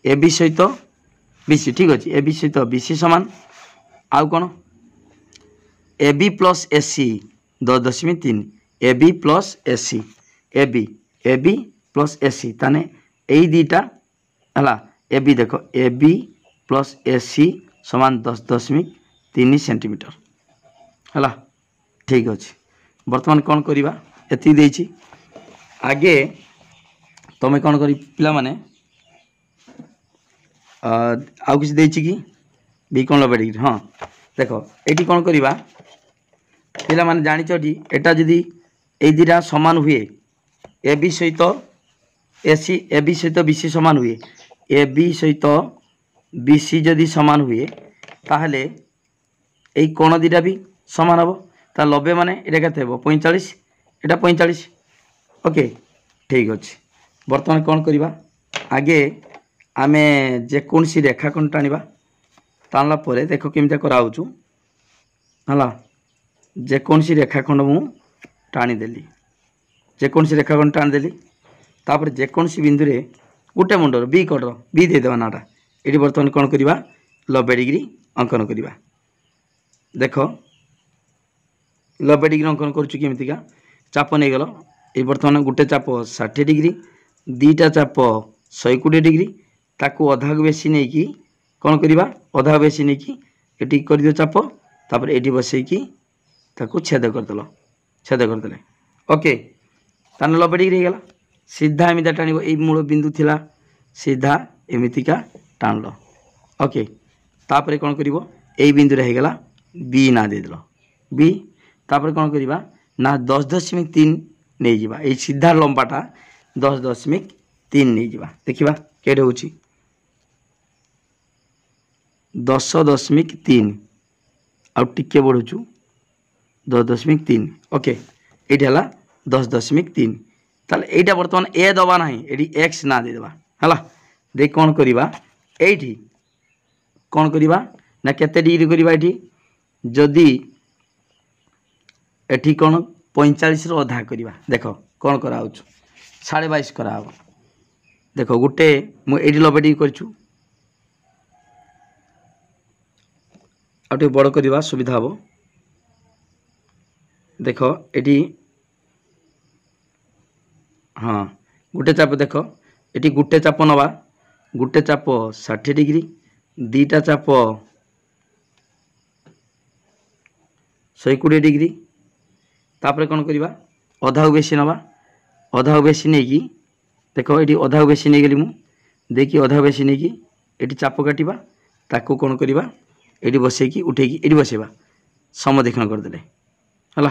Speaker 1: ए बी सहित बीसी ठीक अच्छे ए बी सहित बीसी समान आउ कौन A B plus AC 10.3 A B plus AC A B plus AC ताने यही दीटा है ए बी देख ए बी प्लस एसी समान 10.3 सेंटीमीटर है ठीक अच्छे बर्तमान कौन करवा एति देछि आगे तमें कौन कर पिला माने आउ किसी देछि कि बी कौन 90 डिग्री हाँ देख ये कौन करवा पिला माने जानी एटा जदि ए दुटा सामान हुए ए बी सहित एसी ए बी सहित बीसी सामान हुए ए बी सहित बीसी जदि सामान हुए ताहले यही कोण दुटा भी सामान हम ता 90 माने एटा केते हो 45 एटा 45 ओके ठीक अच्छे बर्तमान कौन करवा आगे आमे जेकोसी रेखाखंड टाणवा टाणला परे देख केमती कराऊँ है जेकोसी रेखाखंड मु टाणीदेली जेकोसी रेखाखंड टाणीदेली तापर जेकोसी बिंदु रे गोटे मुंडर बी कटर बी देदेवा नाटा ये बर्तमान कौन करवा 90 डिग्री अंकन करवा देख 90 डिग्री अंकन करमिका चाप नहीं गल ये बर्तमान गोटे चाप 60 डिग्री दीटा चाप 120 डिग्री ताकू अधा बेसी नहीं कि कौन करवा अधा बेसी नहीं कि ये कर दियो चाप तापर ये बसैकी ताकू छेद करदे ओके ताने 90 डिग्री होगा सीधा एमती टाणी ये मूल बिंदु थिला सीधा एमतीका टाणल ओके तापर कौन कर बिंदु हो गला बी ना देदेल बी तापर कौन करवा ना 10.3 नहीं जावा ये सीधा लंबाटा 10.3 नहीं जावा देखिबा केडे होची 10.3 आउ टिके बढ़ुचु 10.3 ओके ये 10.3 ताले एटा बर्तमान ए दबा ना ये एक्स ना देदेबा है दे कौन करवा ये कौन करवा ना केते डिग्री करवा ये जदि एठी कौन 45 अधा करवा देख कौन करा 22.5 करा देख गोटे मुझे लबेटी करछु आउटे बड़ करवा सुविधा हम देख ये हाँ गोटे चाप देख ये गोटे चाप नवा गोटे चाप 60 डिग्री दीटा चाप 120 डिग्री तापर कौन करवा अधा बेसी नवा अधा बेसी नहीं कि देख ये अधा बेसी नहीं गली मुझे अधा बेसी नहीं कि ये चाप काटा ताको कौन करवा ये बसैकी उठेकी ये बसैबा समदेखण करदे है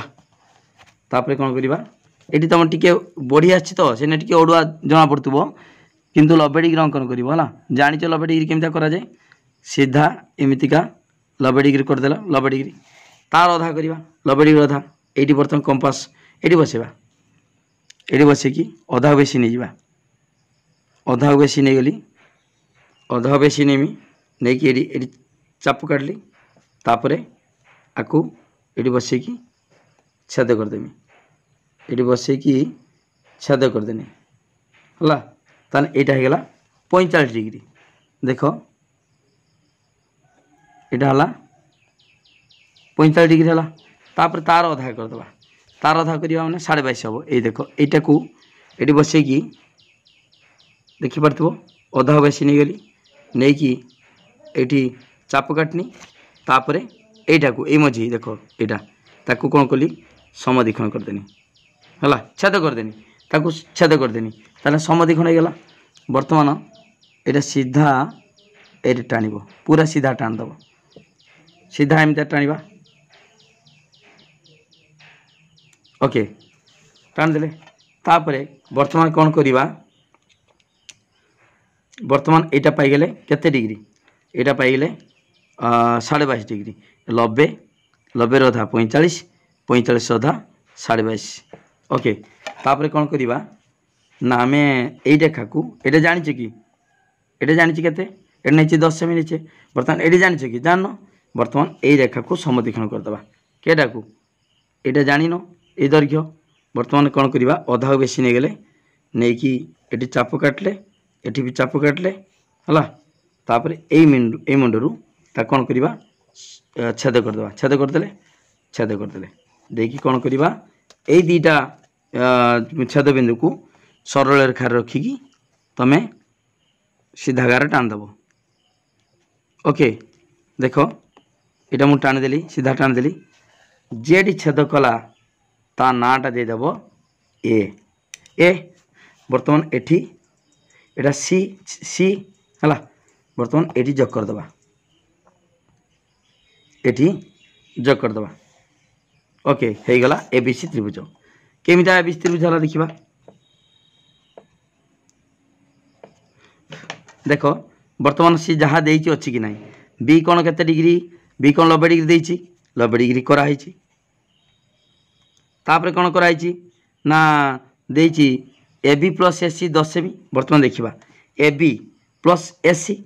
Speaker 1: तापर कौन करवा ये तुम टे बढ़ी आसी तो से टे अड़ुआ जना पड़ो किंतु 90 डिग्री अंकन कर जाच 90 डिग्री केमता कराए सीधा एमतीका 90 डिग्री करदेल 90 डिग्री तार अधा करवा 90 डिग्री अधा ये बर्तमान कंपास ये बसैबा ये बसैकी अधा बेसी नहीं जावा अधा बेसी नहीं गली अधा बेसी नेमी नहीं कि ये चाप काटली तापर आकु ये बसैकी छेद करदेमी ये बसैकी छेद करदेनी है तान यहाँ होगा 45 डिग्री देख यहाँ 45 डिग्री है तापर तार अधा करदे तार अधा करवा मैंने 22.5 हम ये देख यहाँ को ये बसैकी देखिपो अधा बेसी नहीं गली नहीं कि ये चाप काटनी तापर यहाँ को ये मझी देख यहाँ ताकू कौन कली समदीक्षण करदेनी है छेद करदेनी ताकू छेद करदेनी ताले समदीक्षण हो गला बर्तमान ये सीधा ये टाण पूरा सीधा टाणदब सीधा एमती टाणवा ओके टाणदे तापर बर्तमान कौन करवा बर्तमान यहाँ पाईगले केते डिग्री यहाँ पाईगले 22.5 डिग्री 90 90 अधा 45 45 अधा 22.5 ओके तापर कौन करवा ना आम ये रेखा को ये जाने कि ये जानी के नहीं 10 सेमी नीचे बर्तमान ये जाने कि जान बर्तमान ये रेखा को समदीक्षण करदे केटा को ये जान ये दैर्घ्य बर्तमान कौन करवा अधा बेसी नहीं गले नहीं कि ये चाप काटले ये भी चाप काटले है तापर ये मुंडरू ता कौन करवा छेद करदे छेद करदे देखिए कौन करवा ये दीटा छेद बिंदु को सरल रेखा रखिकी तमें सीधा गार टाणदब ओके देख यहाँ मुझे टाणीदेली सीधा टाणीदेली जेडी छेद कला ता नाटा देदेव ए बर्तमान एठी एटा सी सी है बर्तमान एटी जग करदे एटी जग करदे ओके हो गला एबीसी त्रिभुज केमिता एबीसी त्रिभुज है देखा देख बर्तमान सी जहाँ देती अच्छी कि ना बी कौन केते डिग्री बी कौन 90 डिग्री देती 90 डिग्री कराई तापर कौन कराई ना देती ए बी प्लस एसी 10 सेमी बर्तमान देखा A B plus AC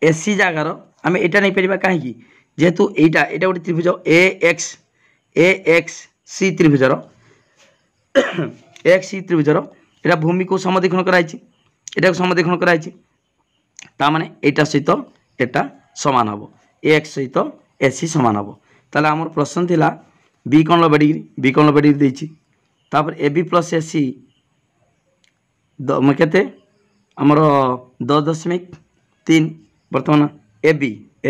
Speaker 1: AC जगार आम यहाँ नहीं पार कहीं जेहेतु यहाँ यहाँ गोटे त्रिभुज ए एक्स सी त्रिभुजर एक्स सी त्रिभुजर यहाँ भूमि को समदीक्षण कराई यहाँ समदीक्षण कराई ताने यहाँ सहित यहाँ सामान हम ए एक्स सहित एसी सामान हम ताले आमर प्रश्न थिला बी कौन 90 डिग्री बी कौन 90 डिग्री देती तापर ए बी प्लस एसी केते आमर 10.3 बर्तमान ए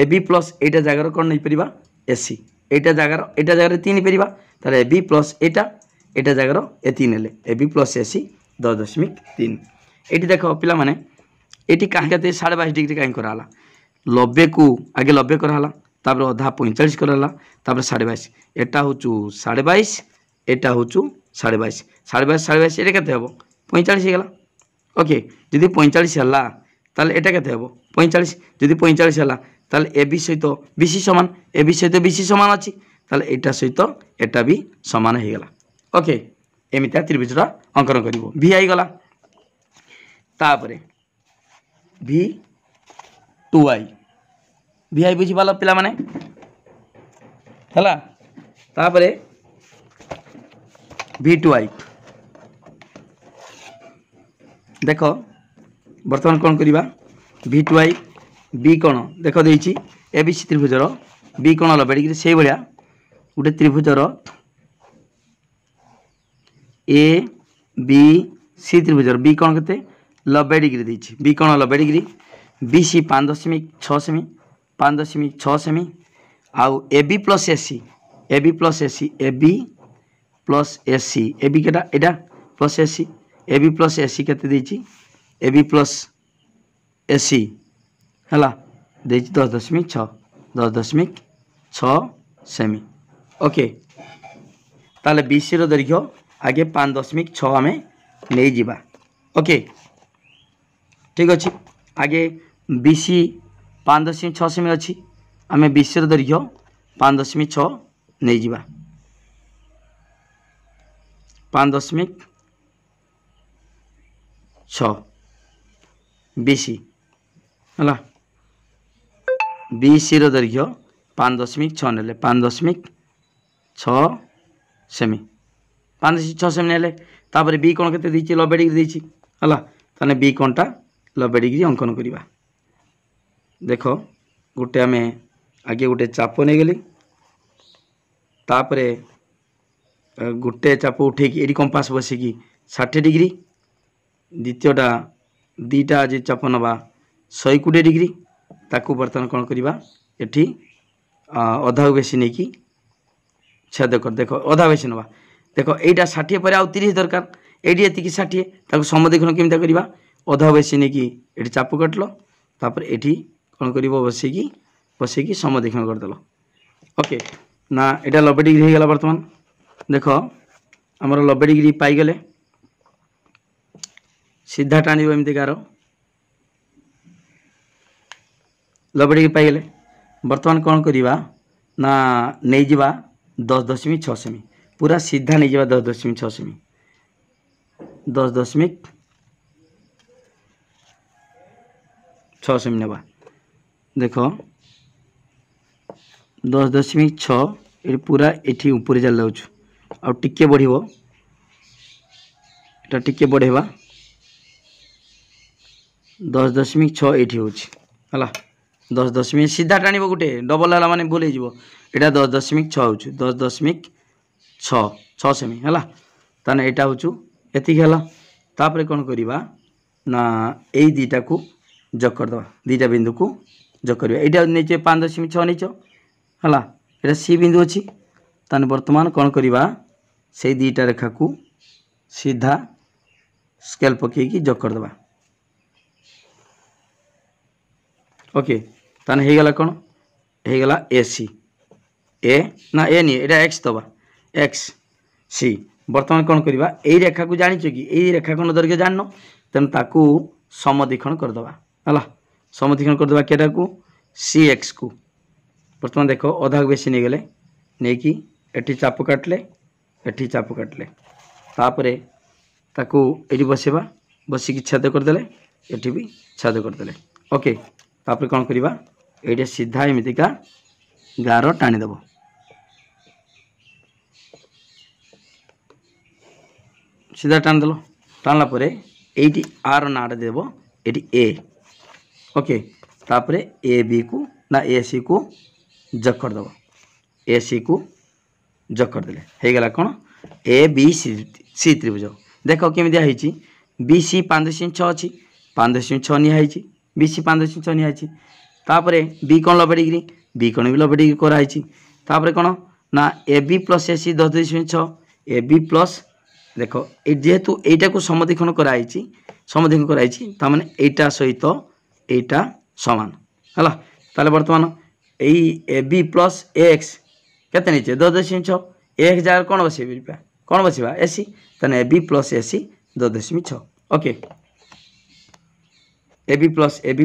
Speaker 1: बी प्लस एटा जगार कौन नहीं पार एसी एटा जगार 3 पार तार ए बी प्लस एटा जगार ए 3 ए बी प्लस एसी 10.3 ये देख पिला माने ये कहीं 22.5 डिग्री कहीं कराला 90 को आगे 90 कराला तापर अधा 45 कराला तापर 22.5 एटा हूँ 22.5 एटा हूँ 22.5 22.5 ये केते हम 45 गला ओके जदि 45 है ताले एटा केते हम 45 जदि 45 है ताले ए बी सहित बीसी समान ए बी सहित बीसी समान अच्छी ताले एटा सहित एटा भी समान हो गला ओके एमितिया त्रिभुजर अंकन कर भी आई गला तापरे भी 2i भी आई बुझी पाल पिला माने हला तापरे भी 2i देख बर्तमान कौन करिबा भी 2i बी कोण देख देछि एबीसी त्रिभुजर बी कोण लबेड़ी से भाया गोटे त्रिभुजर ए बी सी त्रिभुजर बी कोण केते 90 डिग्री देछि बी कोण 90 डिग्री बी सी 5.6 सेमी 5.6 सेमी आउ A B plus AC A B plus AC A B plus AC A B केटा एटा plus AC A B plus AC केते देछि ए बी प्लस एसी हला देछि 10.6 सेमी ओके ताले बीसी रो दैर्घ्य आगे 5.6 आम नहीं जीवा ओके ठीक अच्छे आगे बीसी 5.6 सेमी अच्छी आम बीसी रो दैर्घ्य 5.6 नहीं जीवा 5.6 बीसी है बीसी रो दैर्घ्य 5.6 ने 5.6 सेमी 5.6 सेमी ने तापर बी कोण केते देछि 90 डिग्री देछि हला ताने बी कोणटा 90 डिग्री अंकन करिबा देख गोटे आमे आगे गोटे चाप नहीं गली तापरे गोटे चाप उठे कि एडी कंपास बसिकी 60 डिग्री द्वितीयटा दीटा आज चाप नवा 120 डिग्री ताकू बर्तमान कौन करवा एठी अधा बेसी नहीं कि छेद कर देख अधा बेसी नवा देख एटा 60 पर आउ 30 दरकार एडी एति 60 ताकू समदेखन केमिता करवा अधा बेसी नहीं कि एठी चाप काटलो तापर एठी कौन करबो बसिकी समदेखन करदेलो ओके ना एटा 90 डिग्री हो गला बर्तमान देख आमर 90 डिग्री पाई गले सीधा टाणी एमती कार 90 डिग्री पाई गले बर्तमान कौन करवा ना नहीं जावा 10.6 सेमी पूरा सीधा नहीं जावा 10.6 सेमी 10.6 सेमी नेबा देख 10.6 ये पूरा एठी ऊपर चल जाऊँ आ टिके बढ़िबो एटा टिके बढ़ेबा 10.6 एठी होछि हला 10 सीधा टाणिबो गोटे डबल हला माने भूल हो एटा 10.6 होछि 10.6 सेमी हला ताने एटा होछु एति हला तापरे कोन करिबा ना एई दीटा को जोग कर दबा दीटा बिंदु को जोग करिबा एटा नीचे 5.6 नीचो हला एटा सी बिंदु अछि ताने वर्तमान कोन करिबा से दीटा रेखा को सीधा स्केल पकई की जोग कर दबा ओके ताने हे गला कोन हे गला एसी ए ना ए नहीं एटा एक्स दबा एक्स सी वर्तमान कोन करिबा एई रेखा को जानिचो कि एई रेखा कोन दैर्घ्य जाननो तेन ताकू समद्विखंड कर दबा हला समद्विखंड कर दबा केटा को सी एक्स को वर्तमान देखो अधा बेसी नहीं गले नहीं कि एठी चाप काटले एठी चाप काटले तापरे ताकू एठी बसेबा बसिकी छेद कर देले एठी भी छेद कर देले ओके तापरे कोन करिबा एठी सीधा एमितिका गार टाणी देबो सीधा टाण देलो टाणला परे एठी आर नाडा देबो एठी ए ओके तापरे ए बी को ना ए सी को जोग कर दबो ए सी को जोग कर देले हे गला कोन ए बी सी त्रिभुज देख केमिदिया ହେଇଛି बी सी 5.6 अछि 5.6 निया ହେଇଛି बी सी 5.6 निया ହେଇଛି तापरे बी कोन 90 डिग्री बी कोन भी 90 डिग्री करा ହେଇଛି तापरे कोन ना A B plus A C 10.6 A B plus देखो जेहेतु एटा को समद्विखंड करा ହେଇଛି समद्विखंड कराई ताने एटा सहित एटा समान है। ताले बर्तमान यही A B plus A X केते नहीं 10.6 ए एक्स जगह कौन बस कौन बसवा एसी ताने A B plus AC 10.6 okay A B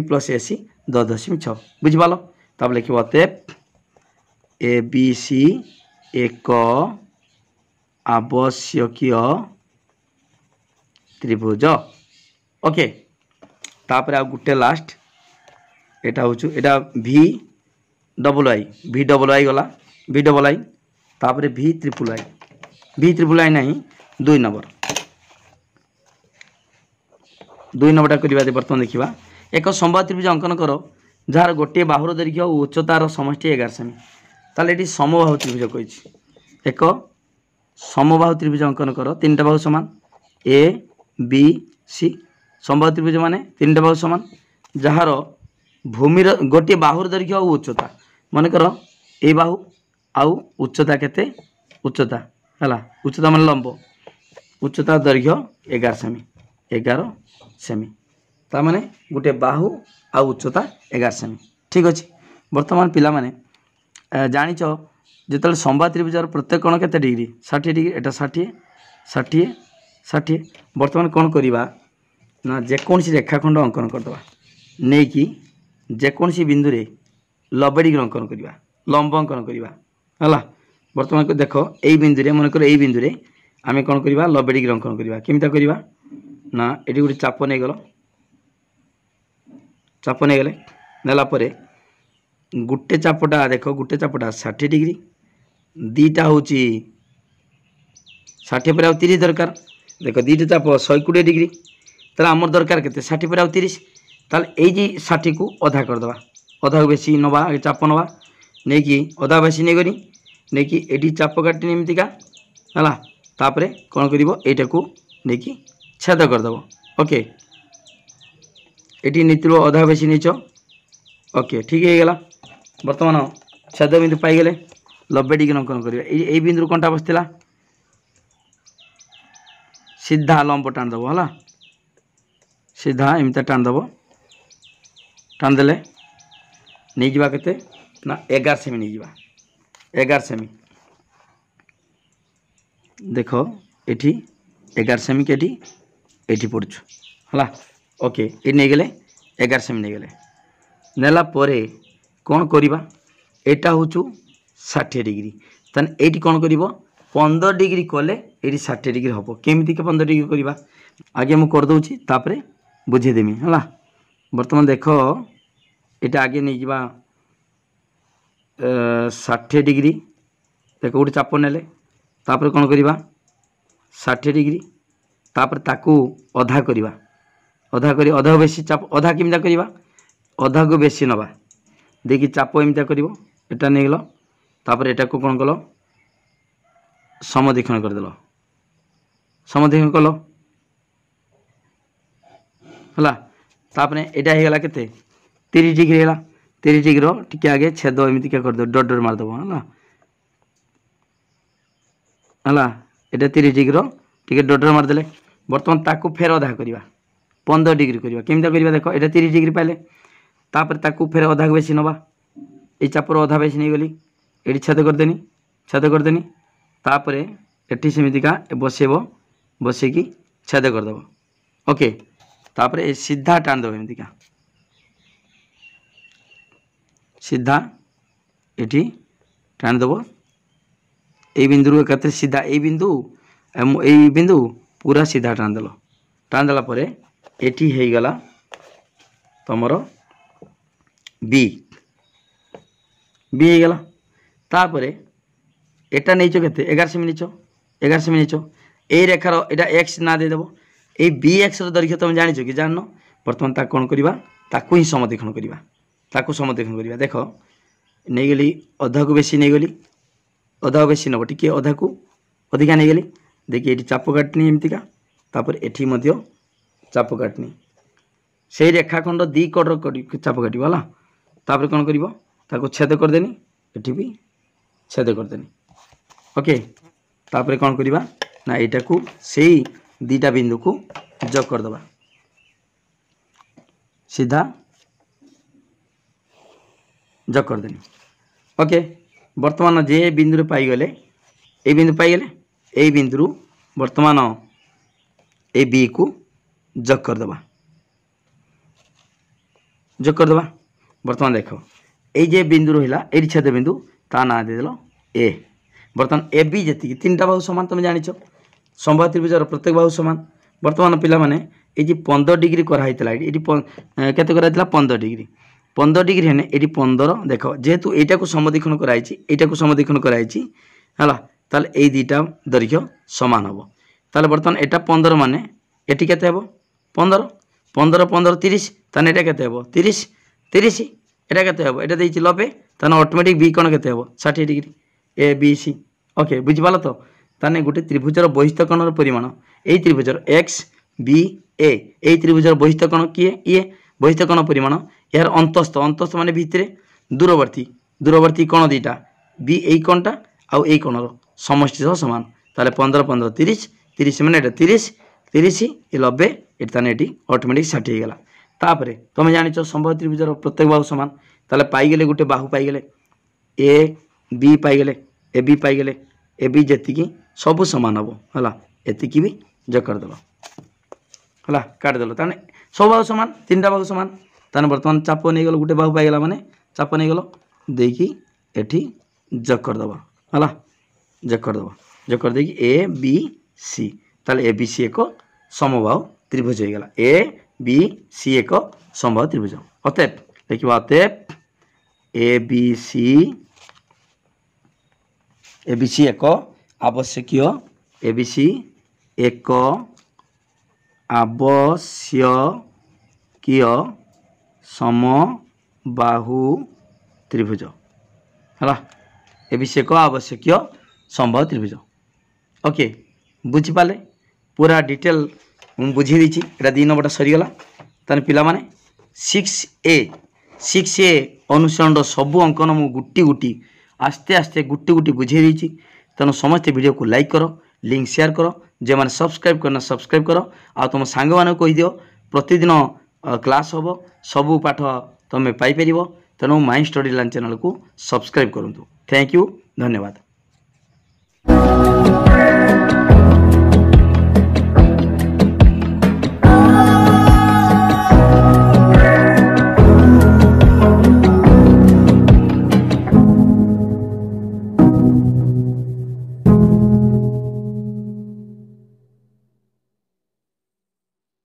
Speaker 1: plus AC 10.6 बुझिपाल। तब लिख अतएव ए बी सी एक आवश्यकीय त्रिभुज ओके। तापर आ गुटे last Etah होचु Etah we double आई गला वी डबल आई तापर वी ट्रिपल आई नहीं 2 नंबरटा करवा बर्तमान देखा एक समबाहु त्रिभुज अंकन कर जार गोटे बाहुर दैर्घ्य और उच्चतार समष्टि 11 सेमी। ताले एटी समबाहु त्रिभुज कही एक समबाहु त्रिभुज अंकन कर 3टा बाहु समान ए बी सी समबाहु त्रिभुज माने 3टा बाहु समान जार भूमिर गोटे बाहुर दैर्घ्य और उच्चता मनकर ए बाहु आउ उच्चता केते उच्चता है उच्चता मान लंब उच्चता दैर्घ्य 11 सेमी ता माने गोटे बाहु आ उच्चता 11 सेमी ठीक अच्छे। बर्तमान पिला माने जानिच जो समबाहु त्रिभुजर प्रत्येक कोण केते डिग्री 60 डिग्री एटा 60 बर्तमान कौन करवा ना जेकोसी रेखाखंड अंकन करदे नहीं कि जेकोसी बिंदु रे 90 डिग्री अंकन करवा लंब अंकन करवा है। बर्तमान को देख यही बिंदु रे मन कर यही बिंदु रे आम कौन करवा 90 डिग्री अंकन करवा केमिता करवा ना ये गोटे चाप नहीं गल चाप नहीं गले नेला परे गुटे चापटा देख गुटे चापटा 60 डिग्री दीटा हूँ 60 पर 30 दरकार देख दीटा चाप 120 डिग्री ताला आमर दरकार के 60 पर 30 ताले ये 60 को अधा करदे अधा बेसी नवा चाप नवा नहीं कि अधा बेसी नहीं करी नहीं कि एटी चाप काटनी एमतीका है तापर कौन कर यहाँ को नहीं कि छेद करदेव ओके ये नीति अधा बेसी नीच ओके ठीक है गला। बर्तमान छेद बिंदु पाईगले 90 डिग्री अंकन कर यही बिंदु कौनटा बसला सीधा लंब टाणदेव है सीधा एमती टाणदेव टाणदेले नहीं जावा केते ना 11 सेमी नहीं जावा 11 सेमी देख ये 11 सेमी के एटी पड़छु है ओके ये नहीं गले 11 सेमी नहीं गले नेला परे कौन करवा एटा हूँ 60 डिग्री ताने एटी कौन कर 15 डिग्री कले ये 60 डिग्री हम केमी 15 डिग्री करवा आगे मुझे करदे तापर बुझेदेमी है। बर्तमान देख ये आगे नहीं जावा 60 डिग्री देख गोटे चाप नेले तापर कौन करवा 60 डिग्री तापर ताकू अधा करवा अधा बेसी चाप अधा केमता करवा अधा को बेसी नवा देखिए चाप एमती कर नहीं गल तापर एटा को कौन कल समद्विखंड करदेल समद्विखंड कल है तापर एटा हो गला केते 30 डिग्री है 30 डिग्री टिके आगे छेद एमती क्या करदे डट डट मारदेव है ये 30 डिग्री टिके डट डट मारदेले बर्तमान ताकू फेर अधा करवा 15 डिग्री करवा केमता करवा देख ये 30 डिग्री पाइले तापर ताकू फेर अधा बेसी नवा ये चापर अधा बेसी नहीं गली ये छेद करदेनी तापर एटी सेमितिका बसेब बसेकी छेद करदेव ओके तापर ये सीधा टाणदेव एमतिका सीधा ये टाणदेव ये बिंदु एक सीधा ये बिंदु पूरा सीधा टाणदेला परे एटी हो गला तमर बी बी हो गला तापर एटा नहीं के 11 सेमी नीच 11 सेमी नीच ये रेखार एटा एक्स ना देदेव ये बी एक्स दैर्घ्य तुम जानिच कि जान बर्तमान ता कौन करवा ताकू ही समद्विखंड करवा ताकू समद्विखंड करवा देख नहीं गली अधा को बेसी नहीं गली अधा बेसी नब टी अधा को अधिका नहीं गली देखिए ये चाप काटनी एमतीका तापर एठी मध्य चाप काटनी से रेखाखंड दी कड़ चाप काट है तापर कौन कर छेद करदेनी एठी भी छेद करदेनी ओके तापर कौन करवा ना यहाँ को से दीटा बिंदु को जोग करदे सीधा जग करदेनी। ओके वर्तमान जे बिंदु पाईगले ए बिंदु पाईगले ए बिंदु वर्तमान ए बी को जग करदे वर्तमान देख ये जे बिंदु रहा ये छेद बिंदु ता ना देदेल ए। बर्तमान ए बी जी तीन टा बाहु सामान तुम जान समबाहु त्रिभुजर प्रत्येक बाहु सामान। बर्तमान पिला माने ये 15 डिग्री कराई ये केते कराई 15 डिग्री 15 डिग्री है ये 15 देख जेहेतु यहाँ को समद्विखंड कराई यहाँ को समद्विखंड कराई है ताले ये दुईटा दैर्घ्य सामान हम ताले बर्तमान यहाँ 15 माने ये केते हे 15 15 15 30 ताने ये केते हे 30 30 यहाँ केते हे यहाँ देछि 90 ताने ऑटोमेटिक बी कोण केते हे 60 degree A B C. Okay बुझिपाल तो ताने गोटे त्रिभुजर बहिस्थ कोणर परिमाण यही त्रिभुजर एक्स बी ए यही त्रिभुजर बहिस्थ कोण किए ये बहिस्थ कोण परिमाण यार अंतस्थ अंतस्थ माने भितरे दूरवर्ती दूरवर्ती कोण दुईटा बी यही कोणटा आउ यही कोणर समष्टि सह समान ताले 15 15 30 30 माने 30 30 ये 90 ये ऑटोमेटिक 60 हो गला। तापर तुम जान समबाहु त्रिभुजर प्रत्येक बाहु समान ताले पाईगले गोटे बाहु पाईगले ए बी पाईगले ए बी पाईगले ए बी जी सब सामान हम है एतिकी भी जग करदेल है काटिदेल ताने सब बाहु सामान तीन टा बाहु सामान ताने बर्तमान चाप नहीं गल गोटे बाहु पाईगला माने चाप नहीं गल देकी एठी जग करदेव है जग कर देकी ए बी सी ताले ए बी सी एक समबाहु त्रिभुज हो गला ए बी सी एक समबाहु त्रिभुज। अतएव देखिए अतएव ए बी सी एक आवश्यकीय ए बी सी एक आवश्यकीय समबाहु त्रिभुज है ए बी सी एक आवश्यकीय समबाहु त्रिभुज। ओके बुझिपाले पूरा डिटेल मुझे बुझी देछि एटा 2 नंबरटा सरीगला ताने पिला माने 6A अनुसरण सबू अंकन मु गुटी गुटी आस्ते आस्ते गुटी गुटी बुझे देछि। तेणु समस्ते वीडियो को लाइक करो लिंक शेयर करो जे माने सब्सक्राइब करना सब्सक्राइब करो आ तुम सांग मान कहि दियो प्रतिदिन क्लास हम सबू पाठ तुम पाई परिबो। तेणु माई स्टडी लर्न चैनल को सब्सक्राइब करंतु। थैंक यू धन्यवाद।